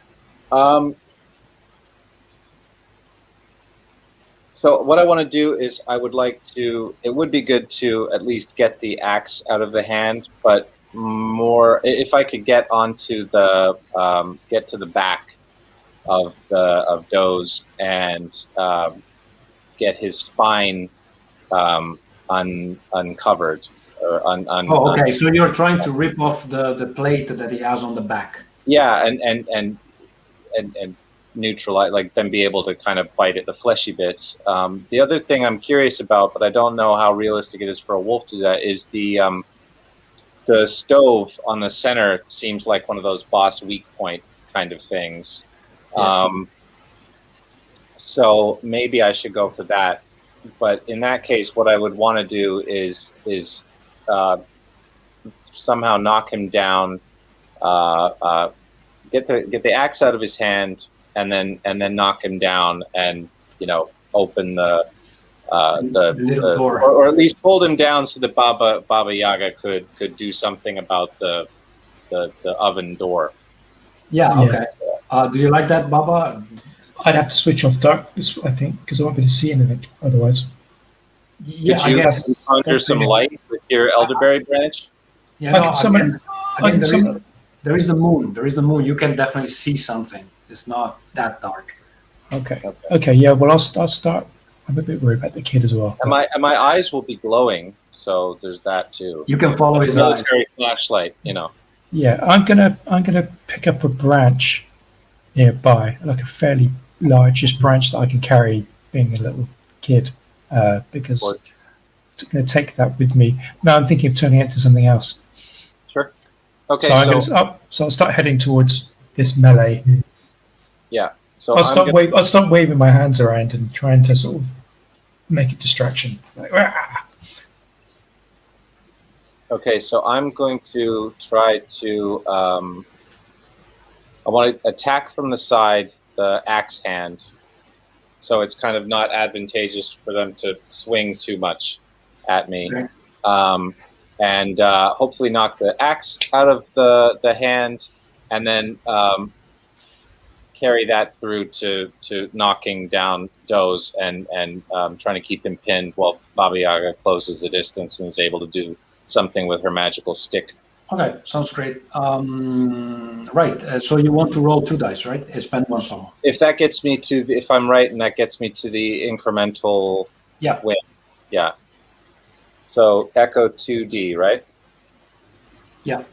So what I want to do is I would like to. It would be good to at least get the axe out of the hand, but more if I could get onto the get to the back of Doze and get his spine uncovered or Oh, okay. So you're trying to rip off the plate that he has on the back. Yeah, and neutralize, like then be able to kind of bite at the fleshy bits. The other thing I'm curious about, but I don't know how realistic it is for a wolf to do that, is the stove on the center seems like one of those boss weak point kind of things. Yes. So maybe I should go for that. But in that case, what I would want to do is somehow knock him down, get the axe out of his hand, and then knock him down, and open the little door, or at least hold him down so that Baba Yaga could do something about the oven door. Yeah. Okay. Do you like that, Baba? I'd have to switch off darkness, I think, because I won't be able to see anything otherwise. Yeah, Could you conjure some light with your elderberry branch? Yeah, no, Again, there is the moon. There is the moon. You can definitely see something. It's not that dark. Okay. Yeah. Well, I'll start. I'm a bit worried about the kid as well. And my eyes will be glowing, so there's that too. You can follow his eyes. Military flashlight, Yeah, I'm gonna pick up a branch nearby, like a fairly largish branch that I can carry, being a little kid, because I'm going to take that with me. No, I'm thinking of turning it into something else. Sure. Okay. So I'll start heading towards this melee. Yeah. So I'll start waving my hands around and trying to sort of make a distraction. Like, Rah! Okay, so I'm going to try to. I want to attack from the side, the axe hand, so it's kind of not advantageous for them to swing too much at me, and hopefully knock the axe out of the hand, and then carry that through to knocking down Doze and trying to keep him pinned while Baba Yaga closes the distance and is able to do something with her magical stick. Okay, sounds great. Right, so you want to roll 2 dice, right? Spend 1 soma. If that gets me if I'm right, and that gets me to the incremental win. Yeah. So echo 2D, right? Yeah.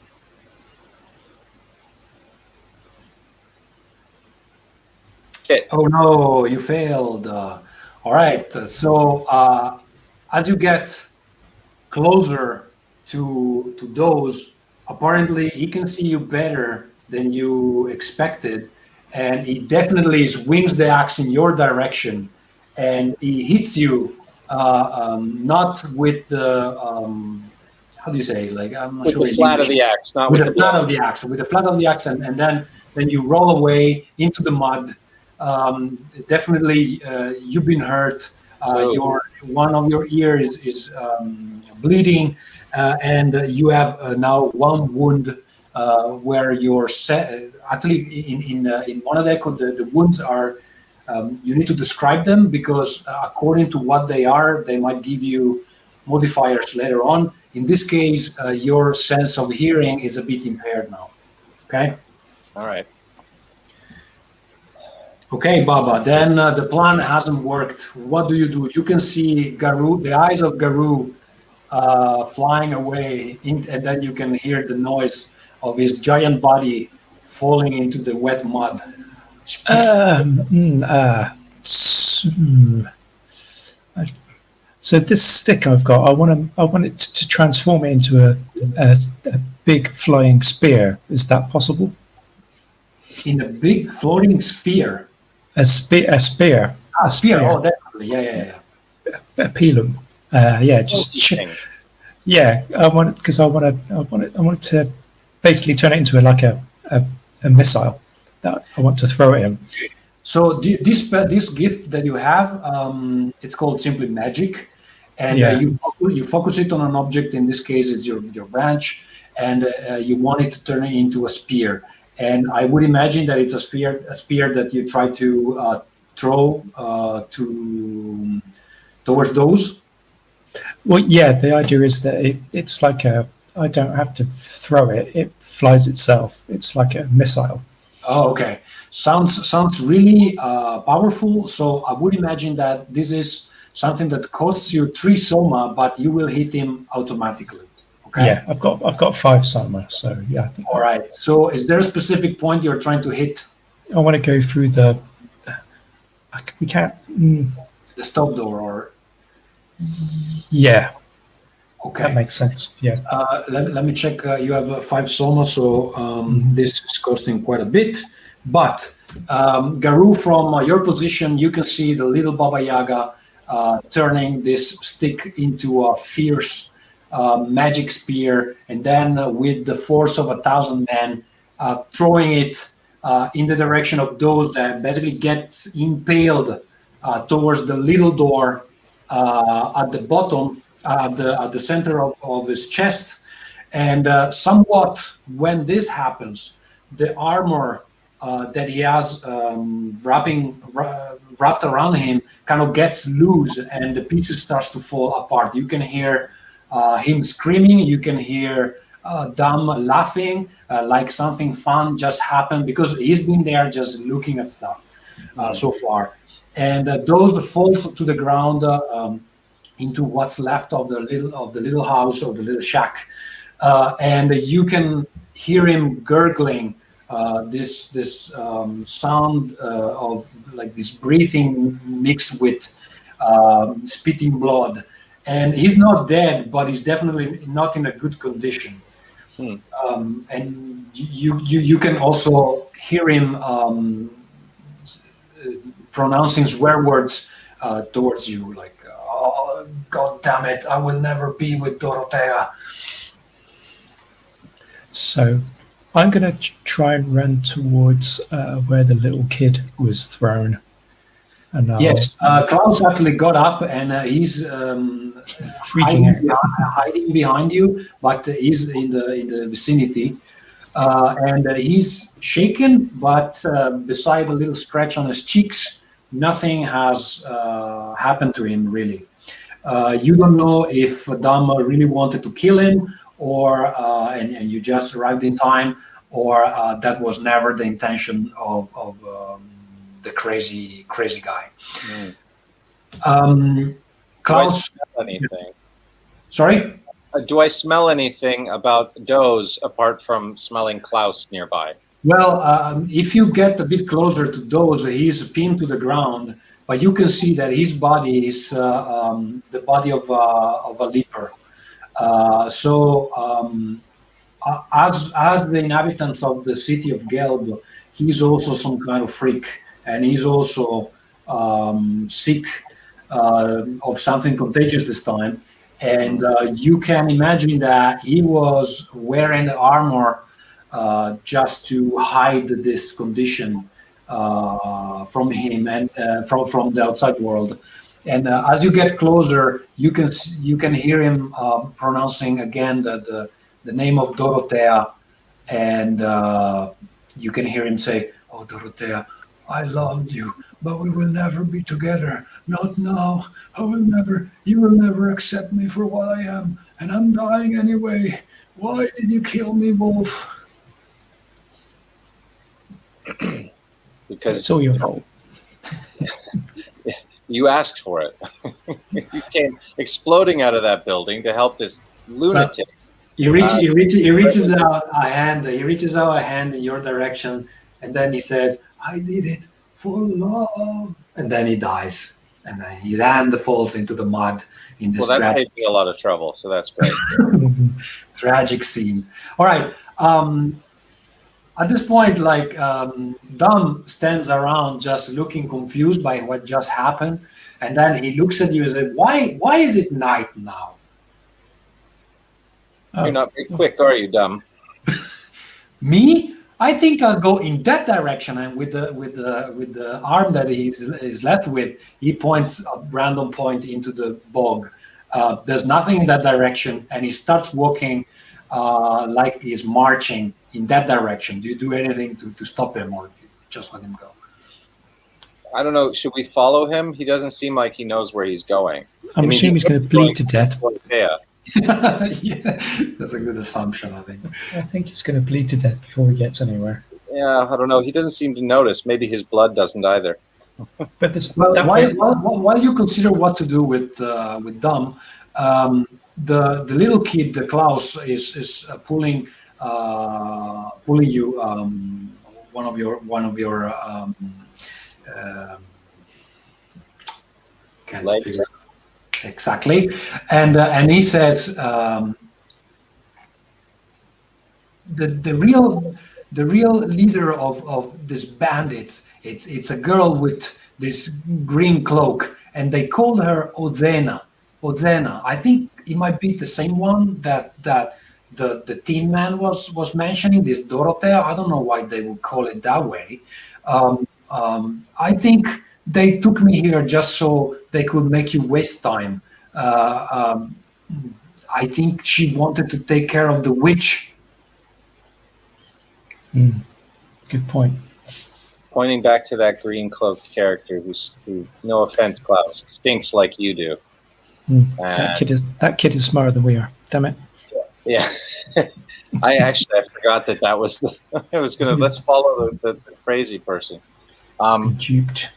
Shit. Oh no, you failed. All right, so as you get closer to Doze, apparently he can see you better than you expected, and he definitely swings the axe in your direction, and he hits you not with the how do you say, like, I'm not with sure the flat of the axe, not with the flat of the axe, and then you roll away into the mud. Definitely you've been hurt. Your one of your ears is bleeding, and you have now one wound where you're actually in Monadeco, the wounds are you need to describe them because according to what they are, they might give you modifiers later on. In this case, your sense of hearing is a bit impaired now. Okay. All right. Okay, Baba. Then the plan hasn't worked. What do? You can see Garou, the eyes of Garou, flying away, and then you can hear the noise of his giant body falling into the wet mud. So this stick I've got, I want it to transform it into a big flying spear. Is that possible? In a big floating sphere. A spear. A spear. Oh, definitely. Yeah. A pilum. Yeah. I want it to basically turn it into a missile that I want to throw at him. So this gift that you have, it's called simply magic, and you focus it on an object. In this case, it's your branch, and you want it to turn it into a spear. And I would imagine that it's a spear that you try to throw towards those. Well, yeah. The idea is that it's like I don't have to throw it; it flies itself. It's like a missile. Oh, okay. Sounds really powerful. So I would imagine that this is something that costs you 3 soma, but you will hit him automatically. Okay. Yeah, I've got 5 soma, so yeah. All right. So is there a specific point you're trying to hit? I want to go through the. We can't. The stop door, or. Yeah. Okay. That makes sense. Yeah. Let me check. You have 5 soma, so this is costing quite a bit. But Garou, from your position, you can see the little Baba Yaga turning this stick into a fierce magic spear, and then with the force of 1,000 men, throwing it in the direction of those that basically gets impaled towards the little door at the bottom, at the center of his chest. And somewhat when this happens, the armor that he has wrapped around him kind of gets loose, and the pieces starts to fall apart. You can hear him screaming. You can hear Dam laughing like something fun just happened, because he's been there just looking at stuff so far. And those falls to the ground into what's left of the little house or the little shack, and you can hear him gurgling. This sound of like this breathing mixed with spitting blood, and he's not dead, but he's definitely not in a good condition. And you can also hear him pronouncing swear words towards you, like "Oh, God damn it! I will never be with Dorothea." So I'm going to try and run towards where the little kid was thrown. And yes, Klaus actually got up, and he's hiding behind you, but he's in the vicinity, and he's shaken. But beside a little scratch on his cheeks, nothing has happened to him really. You don't know if Dama really wanted to kill him, or and you just arrived in time, or that was never the intention of the crazy guy. Klaus, do I smell anything? Sorry? Do I smell anything about Doze apart from smelling Klaus nearby? Well, if you get a bit closer to Doze, he's pinned to the ground, but you can see that his body is the body of a leper. As the inhabitants of the city of Gelb, he's also some kind of freak, and he's also sick of something contagious this time. And you can imagine that he was wearing the armor just to hide this condition from him and from the outside world. And as you get closer, you can hear him pronouncing again the name of Dorothea, and you can hear him say, "Oh, Dorothea, I loved you, but we will never be together. Not now. I will never. You will never accept me for what I am, and I'm dying anyway. Why did you kill me, Wolf?" Because It's all your fault. you asked for it. You came exploding out of that building to help this lunatic. He reaches out a hand. He reaches out a hand in your direction, and then he says, "I did it for love." And then he dies, and then his hand falls into the mud in this Well, that's saved me a lot of trouble, so that's great. tragic scene. All right. At this point, Dom stands around just looking confused by what just happened, and then he looks at you and says, "Why is it night now?" You're not very quick, are you, dumb? Me? I think I'll go in that direction, and with the arm that he's left with, he points a random point into the bog. There's nothing in that direction, and he starts walking like he's marching in that direction. Do you do anything to stop him, or just let him go? I don't know. Should we follow him? He doesn't seem like he knows where he's going. I'm assuming he's going to bleed to death. Yeah. Yeah, that's a good assumption, I think. I think he's going to bleed to death before he gets anywhere. Yeah, I don't know. He doesn't seem to notice. Maybe his blood doesn't either. But this, Well, that while you consider what to do with Dom, the little kid, the Klaus, is pulling you one of your can't Legs. figure exactly, and he says the real leader of this bandits, it's a girl with this green cloak, and they called her OZena. I think it might be the same one that the Tin Man was mentioning, this Dorothea. I don't know why they would call it that way. I think they took me here just so they could make you waste time. I think she wanted to take care of the witch. good point. Pointing back to that green cloaked character who, no offense, Klaus, stinks like you do. That kid is smarter than we are. Damn it. Yeah. I forgot that was I was gonna let's follow the crazy person. Duped.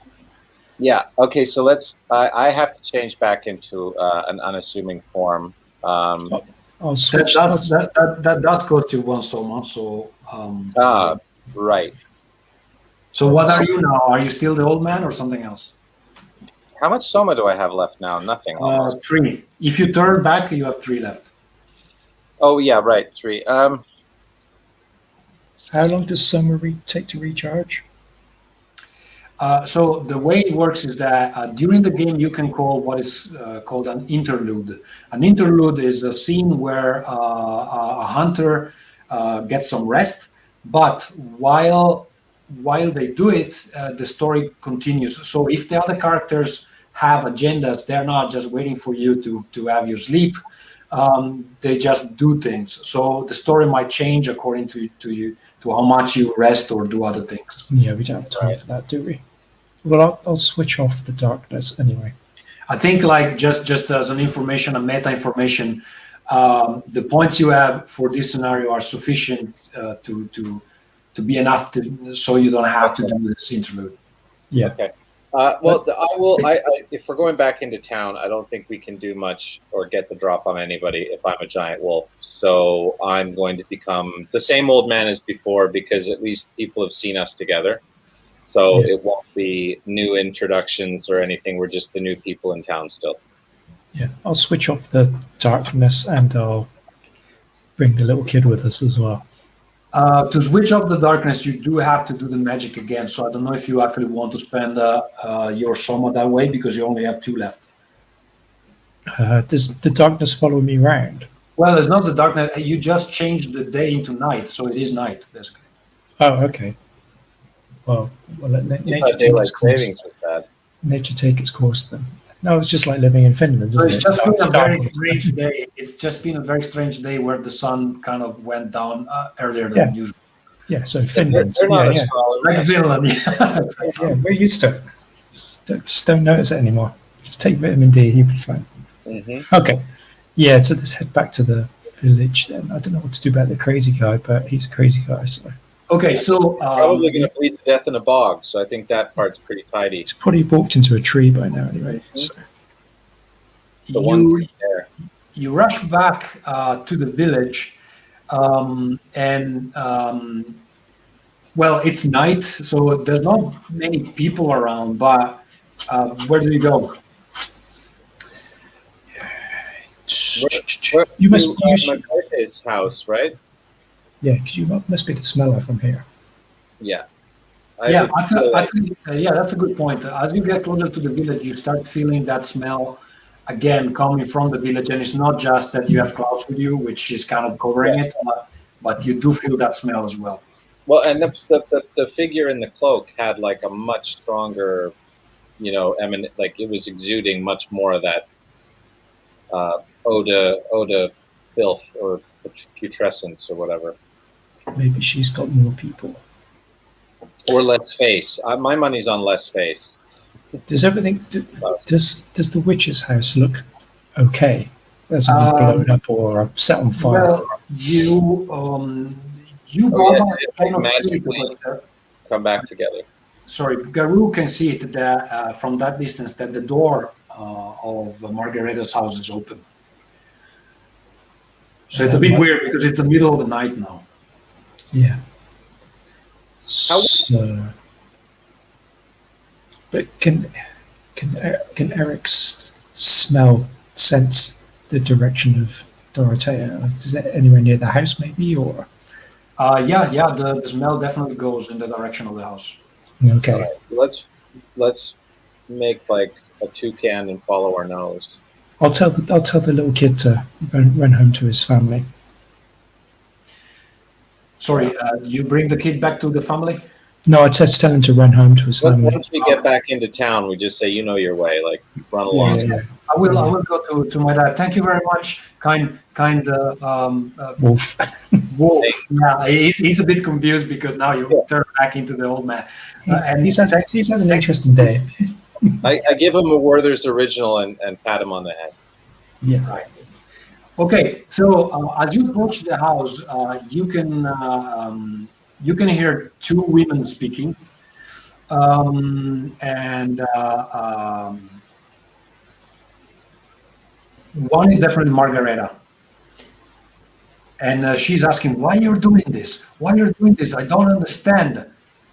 Yeah. Okay. So let's. I have to change back into an unassuming form. I'll switch. That does cost you one soma. So right. So what are you now? Are you still the old man or something else? How much soma do I have left now? Nothing. 3. If you turn back, you have 3 left. Oh yeah, right. 3. How long does summer take to recharge? So the way it works is that during the game you can call what is called an interlude. An interlude is a scene where a hunter gets some rest, but while they do it, the story continues. So if the other characters have agendas, they're not just waiting for you to have your sleep. They just do things. So the story might change according to how much you rest or do other things. Yeah, we don't have time for that, do we? Well, I'll switch off the darkness anyway. I think, like, just as an information, a meta information, the points you have for this scenario are sufficient to be enough so you don't have to do this interlude. Yeah. Okay. I will. If we're going back into town, I don't think we can do much or get the drop on anybody if I'm a giant wolf. So I'm going to become the same old man as before, because at least people have seen us together. So it won't be new introductions or anything. We're just the new people in town still. Yeah, I'll switch off the darkness and I'll bring the little kid with us as well. To switch off the darkness, you do have to do the magic again. So I don't know if you actually want to spend your soma that way, because you only have 2 left. Does the darkness follow me around? Well, it's not the darkness. You just changed the day into night, so it is night, basically. Oh, okay. Well, let nature take its course. Nature take its course then. No, it's just like living in Finland, So isn't it's it? just been a very Startled. strange day. It's just been a very strange day where the sun kind of went down earlier Yeah. than usual. Yeah, so Finland. They're not Yeah. astrologers. Like Finland, yeah. Yeah, we're used to it. Just don't notice it anymore. Just take vitamin D, you'll be fine. Mm-hmm. Okay. Yeah, so let's head back to the village then. I don't know what to do about the crazy guy, but he's a crazy guy, so Okay, so Probably going to bleed to death in a bog, so I think that part's pretty tidy. he's probably walked into a tree by now anyway. So. The one you there. you rush back to the village, well, it's night, so there's not many people around. But where do you go? You must use Margareta's house, right? Yeah, because you must be the smeller from here. Yeah. Yeah, that's a good point. As you get closer to the village, you start feeling that smell again coming from the village, and it's not just that you have clouds with you, which is kind of covering it, but you do feel that smell as well. Well, and the figure in the cloak had like a much stronger, like it was exuding much more of that Oda filth or putrescence or whatever. Maybe she's got more people. Or less face. My money's on less face. Does everything? Does the witch's house look okay? There's any blown up or set on fire? Well, you cannot see it, but, come back together. sorry, Garou can see it that, from that distance that the door of Margareta's house is open. So it's a bit weird because it's the middle of the night now. Yeah. So, but can Eric sense the direction of Dorothea? Is it anywhere near the house, maybe, or? The smell definitely goes in the direction of the house. Okay. Right, let's make like a toucan and follow our nose. I'll tell the little kid to run home to his family. Sorry, you bring the kid back to the family? No, I just tell him to run home to his family. Once we get back into town, we just say, you know your way, like run along. Yeah. I will go to my dad. Thank you very much, kind Wolf. Wolf. Yeah, he's a bit confused because now you turn back into the old man. And he's had an interesting day. I give him a Werther's original and pat him on the head. Yeah. Right. Okay, so as you approach the house, you can hear two women speaking, and one is definitely Margareta, and she's asking, "Why you're doing this? Why you're doing this? I don't understand."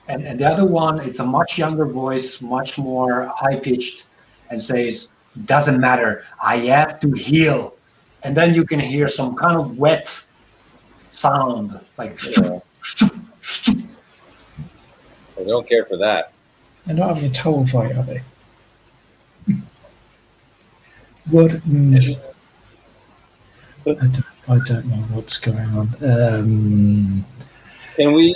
And the other one, it's a much younger voice, much more high pitched, and says, "Doesn't matter. I have to heal." And then you can hear some kind of wet sound, like. Yeah. I don't care for that. They're not having a towel fight, are they? What? I don't know what's going on. Can we?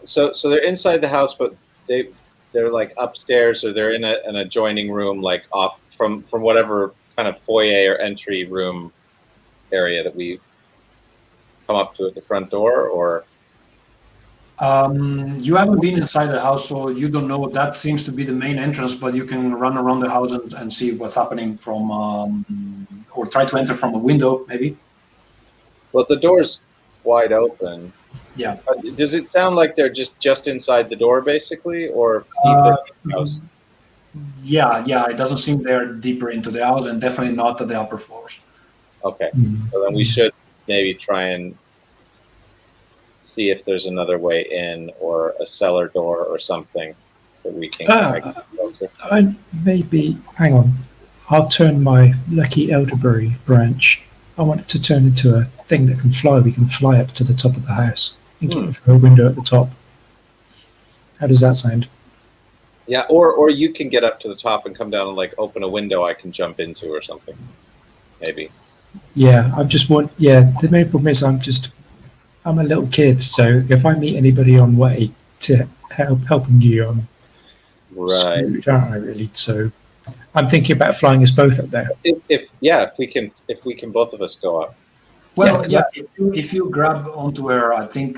So they're inside the house, but they're like upstairs, or they're in an adjoining room, like off from whatever kind of foyer or entry room area that we come up to at the front door, or. You haven't been inside the house, so you don't know. That seems to be the main entrance, but you can run around the house and see what's happening from, or try to enter from a window, maybe. Well, the door's wide open. Yeah. Does it sound like they're just inside the door, basically, or deeper in the house? Yeah. It doesn't seem they're deeper into the house, and definitely not at the upper floors. Okay, so then we should maybe try and see if there's another way in, or a cellar door or something that we can maybe, hang on. I'll turn my lucky elderberry branch. I want it to turn into a thing that can fly. We can fly up to the top of the house and get through a window at the top. How does that sound? Yeah, or you can get up to the top and come down and like open a window I can jump into or something. Maybe. Yeah, the main problem is I'm a little kid, so if I meet anybody on way to helping you, Right. screwed, aren't I? Really. So I'm thinking about flying us both up there. If we can both of us go up. Well, 'cause yeah. If you grab onto her, I think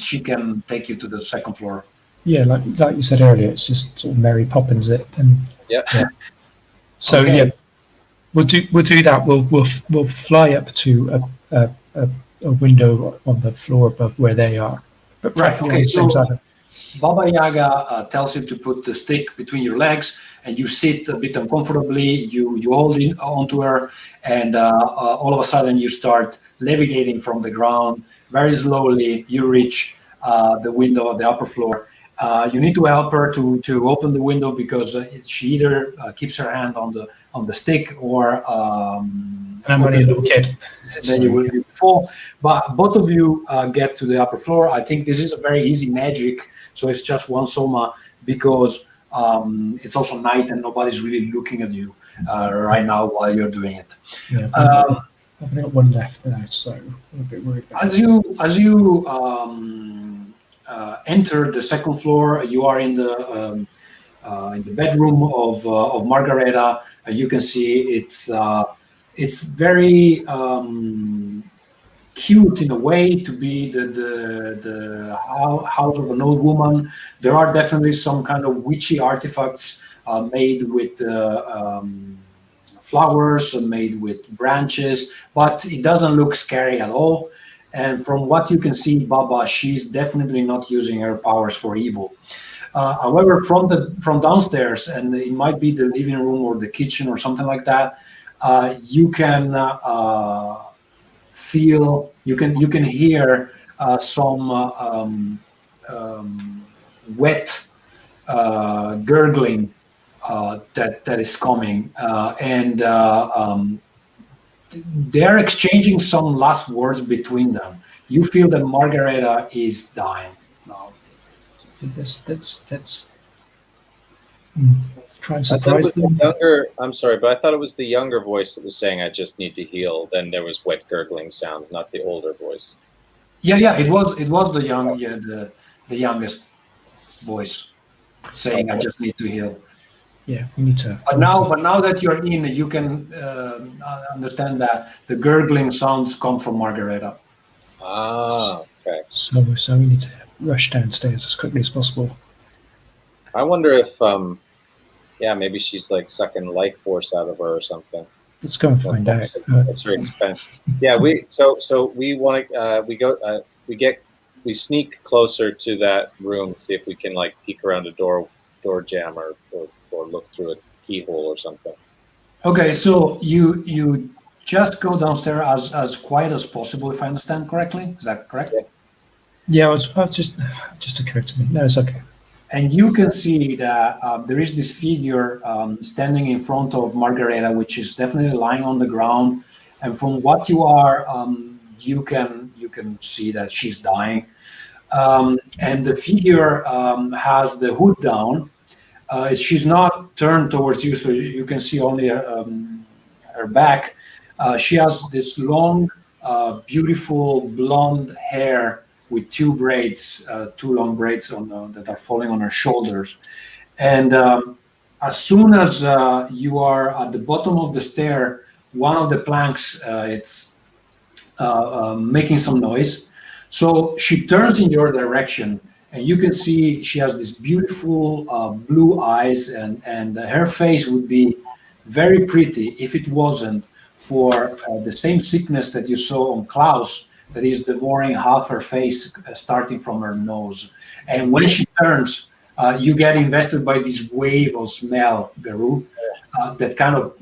she can take you to the second floor. Yeah, like you said earlier, it's just sort of Mary Poppins it, and Yep. yeah. So Okay. yeah, we'll do that. We'll fly up to a window on the floor above where they are, but Right, preferably okay, on the same so- side. Baba Yaga tells you to put the stick between your legs, and you sit a bit uncomfortably. You hold in onto her, and all of a sudden you start levitating from the ground very slowly. You reach the window of the upper floor. You need to help her to open the window because she either keeps her hand on the stick or And I'm only a little kid. then you will fall. But both of you get to the upper floor. I think this is a very easy magic. So it's just one soma because it's also night and nobody's really looking at you right now while you're doing it. Yeah, I've only got one left now, so I'm a bit worried about As you enter the second floor, you are in the bedroom of Margareta. You can see it's very cute in a way to be the house of an old woman. There are definitely some kind of witchy artifacts made with flowers and made with branches, but it doesn't look scary at all. And from what you can see, Baba, she's definitely not using her powers for evil. However, from downstairs, and it might be the living room or the kitchen or something like that, you can feel, you can hear some wet gurgling that is coming, and they're exchanging some last words between them. You feel that Margareta is dying now. Let's try and I thought it surprise was the them. younger. I'm sorry, but I thought it was the younger voice that was saying, "I just need to heal." Then there was wet gurgling sounds, not the older voice. Yeah, it was the young, the youngest voice saying, "I just need to heal." Yeah, we need to. But now that you're in, you can understand that the gurgling sounds come from Margareta. Ah, okay. So we need to rush downstairs as quickly as possible. I wonder if, maybe she's like sucking life force out of her or something. Let's go and find out. It's very expensive. Yeah, we want to we sneak closer to that room, see if we can like peek around a door jam or look through a keyhole or something. Okay, so you just go downstairs as quiet as possible, if I understand correctly. Is that correct? Yeah, I was just occurred to me. No, it's okay. And you can see that there is this figure standing in front of Margareta, which is definitely lying on the ground. And from what you are, you can see that she's dying. And the figure has the hood down. She's not turned towards you, so you can see only her back. She has this long, beautiful blonde hair with two long braids that are falling on her shoulders. And as soon as you are at the bottom of the stair, one of the planks it's making some noise. So she turns in your direction, and you can see she has this beautiful blue eyes, and her face would be very pretty if it wasn't for the same sickness that you saw on Klaus, that is devouring half her face, starting from her nose. And when she turns, you get invested by this wave of smell, Garou, that kind of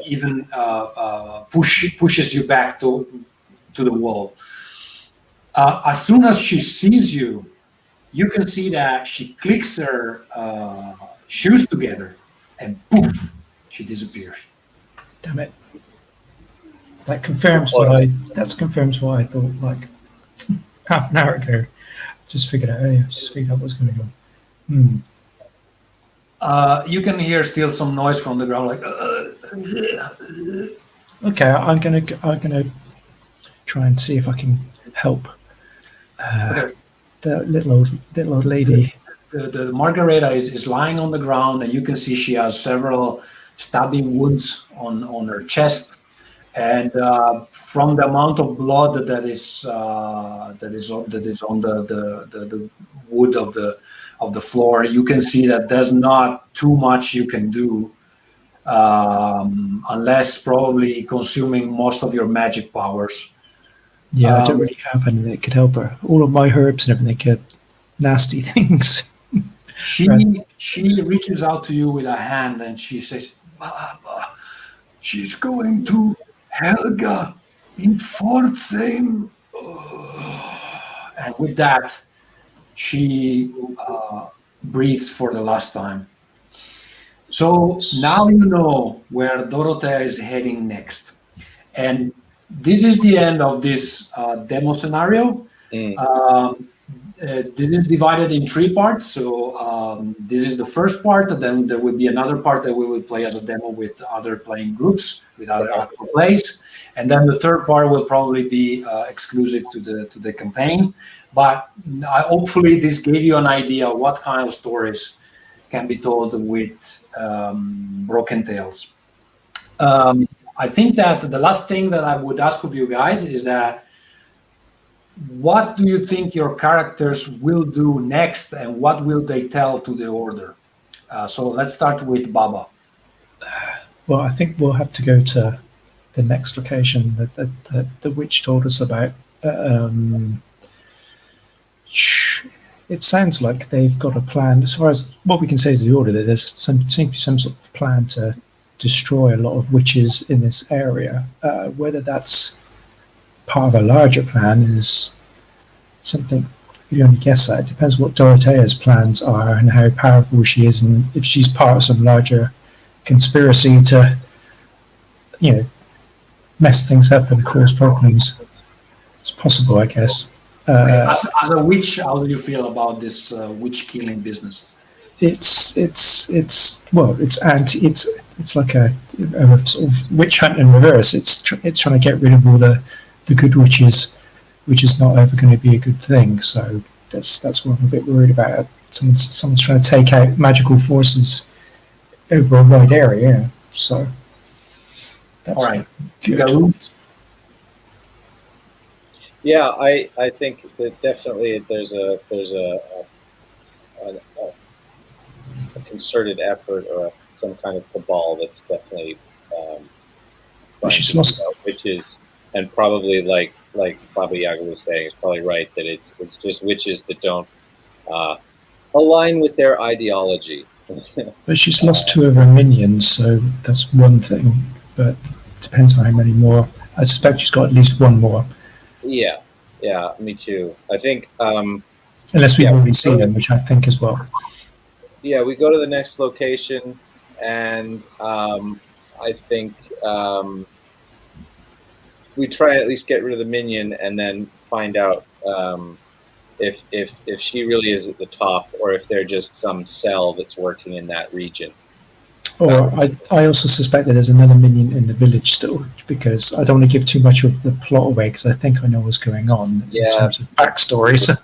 even pushes you back to the wall. As soon as she sees you, you can see that she clicks her shoes together, and poof, she disappears. Damn it. That confirms what I thought like half an hour ago. Just figured out what's going on. You can hear still some noise from the ground, like. Okay, I'm gonna try and see if I can help Okay. the little old lady the Margareta is lying on the ground, and you can see she has several stabbing wounds on her chest, and from the amount of blood that is on the wood of the floor, you can see that there's not too much you can do, unless probably consuming most of your magic powers. Yeah, I don't really have anything that could help her. All of my herbs and everything get nasty things. She reaches out to you with a hand and she says, "Baba, she's going to Helga in Pforzheim." And with that, she breathes for the last time. So now you know where Dorothea is heading next. And this is the end of this demo scenario. This is divided in 3 parts. So this is the first part, and then there will be another part that we will play as a demo with other playing groups, with other actual plays. And then the third part will probably be exclusive to the campaign. But hopefully this gave you an idea of what kind of stories can be told with Broken Tales. I think that the last thing that I would ask of you guys is that what do you think your characters will do next, and what will they tell to the order? So let's start with Baba. Well, I think we'll have to go to the next location that the witch told us about. It sounds like they've got a plan. As far as what we can say is the order, that there's seems to be some sort of plan to destroy a lot of witches in this area. Whether that's part of a larger plan is something you can only guess at. It depends what Dorothea's plans are and how powerful she is, and if she's part of some larger conspiracy to, mess things up and cause problems. It's possible, I guess. As a witch, how do you feel about this witch killing business? It's like a sort of witch hunt in reverse. It's trying to get rid of all the good witches, which is not ever going to be a good thing. So that's what I'm a bit worried about. Someone's trying to take out magical forces over a wide area. So that's all right. Good. Yeah, I think that definitely there's a concerted effort or some kind of cabal that's definitely She's lost witches, and probably like Baba Yaga was saying, is probably right that it's just witches that don't align with their ideology. But she's lost 2 of her minions, so that's one thing. But depends on how many more. I suspect she's got at least 1 more. Yeah, me too. I think unless we've already seen them, which I think as well. Yeah, we go to the next location, and I think we try at least get rid of the minion, and then find out if she really is at the top, or if they're just some cell that's working in that region. Or I also suspect that there's another minion in the village still, because I don't want to give too much of the plot away, because I think I know what's going on in terms of backstory. So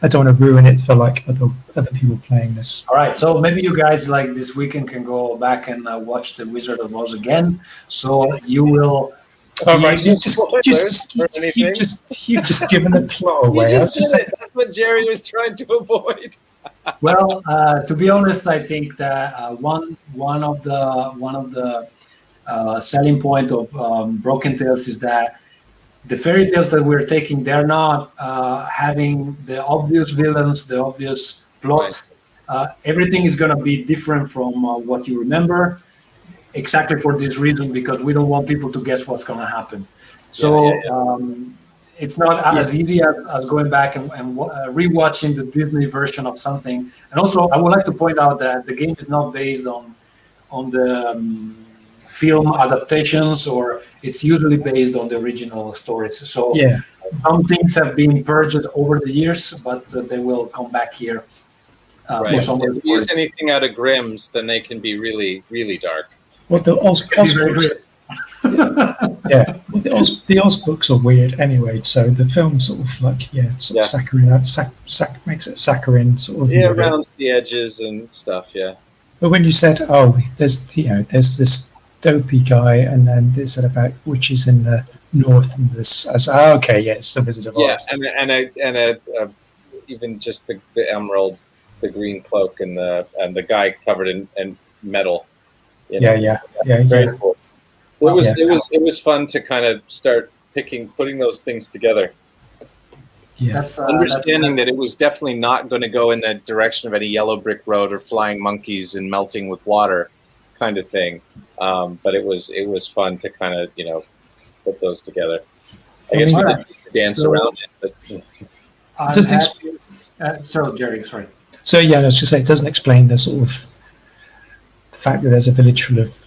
I don't want to ruin it for other people playing this. All right, so maybe you guys this weekend can go back and watch The Wizard of Oz again. So you will. Oh, right, you've just given the plot away. That's what Jerry was trying to avoid. Well, to be honest, I think that one of the selling point of Broken Tales is that the fairy tales that we're taking, they're not having the obvious villains, the obvious plot. Right. Everything is going to be different from what you remember, exactly for this reason, because we don't want people to guess what's going to happen. So it's not as easy as going back and rewatching the Disney version of something. And also, I would like to point out that the game is not based on the film adaptations, or it's usually based on the original stories. So some things have been purged over the years, but they will come back here. Right. If you use anything out of Grimm's, then they can be really, really dark. Well, the Yeah, well, the Oz books are weird anyway. So the film sort of like saccharine, makes it saccharine sort of. Yeah, rounds the edges and stuff. Yeah. But when you said, oh, there's this dopey guy, and then they said about witches in the north, and this, I said, oh, okay, yeah, it's the Wizard of Oz. Yeah, and even just the emerald, the green cloak, and the guy covered in metal. You know? Yeah. Very cool. It was fun to kind of start putting those things together. Yeah. Understanding that it was definitely not going to go in the direction of any yellow brick road or flying monkeys and melting with water kind of thing. But it was fun to kind of, put those together. I guess we didn't dance around it. But So, Jerry, sorry. So, yeah, let's just say it doesn't explain the sort of the fact that there's a village full of.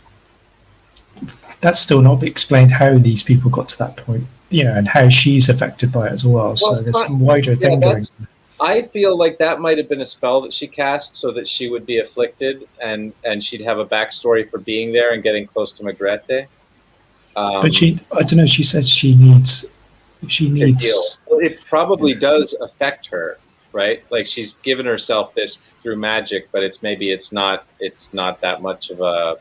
That's still not explained how these people got to that point, and how she's affected by it as well. So there's some wider thing going on. I feel like that might have been a spell that she cast so that she would be afflicted and she'd have a backstory for being there and getting close to Margareta. But I don't know, she says she needs. Well, it probably does affect her, right? Like she's given herself this through magic, but it's not that much of a.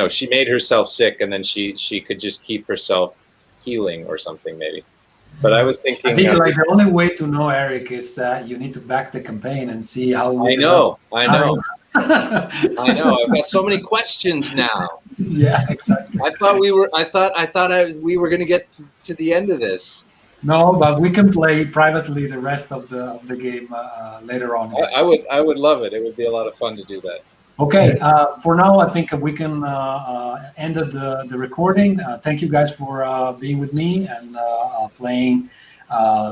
She made herself sick, and then she could just keep herself healing or something, maybe. But I was thinking, I think the only way to know, Eric, is that you need to back the campaign and see how. I know. I know. I've got so many questions now. Yeah, exactly. I thought we were going to get to the end of this. No, but we can play privately the rest of the game later on. I would love it. It would be a lot of fun to do that. Okay, for now, I think we can end the recording. Thank you guys for being with me and playing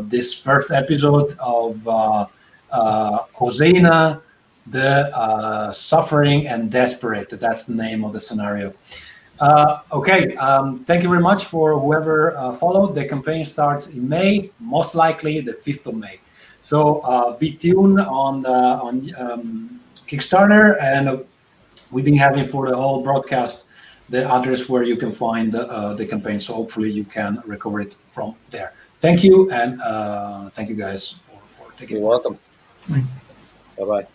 this first episode of OZena, the Suffering and Desperate. That's the name of the scenario. Okay, thank you very much for whoever followed. The campaign starts in May, most likely the 5th of May. So be tuned on Kickstarter, and we've been having for the whole broadcast the address where you can find the campaign, so hopefully you can recover it from there. Thank you, and thank you guys for taking it. You're welcome. Bye-bye.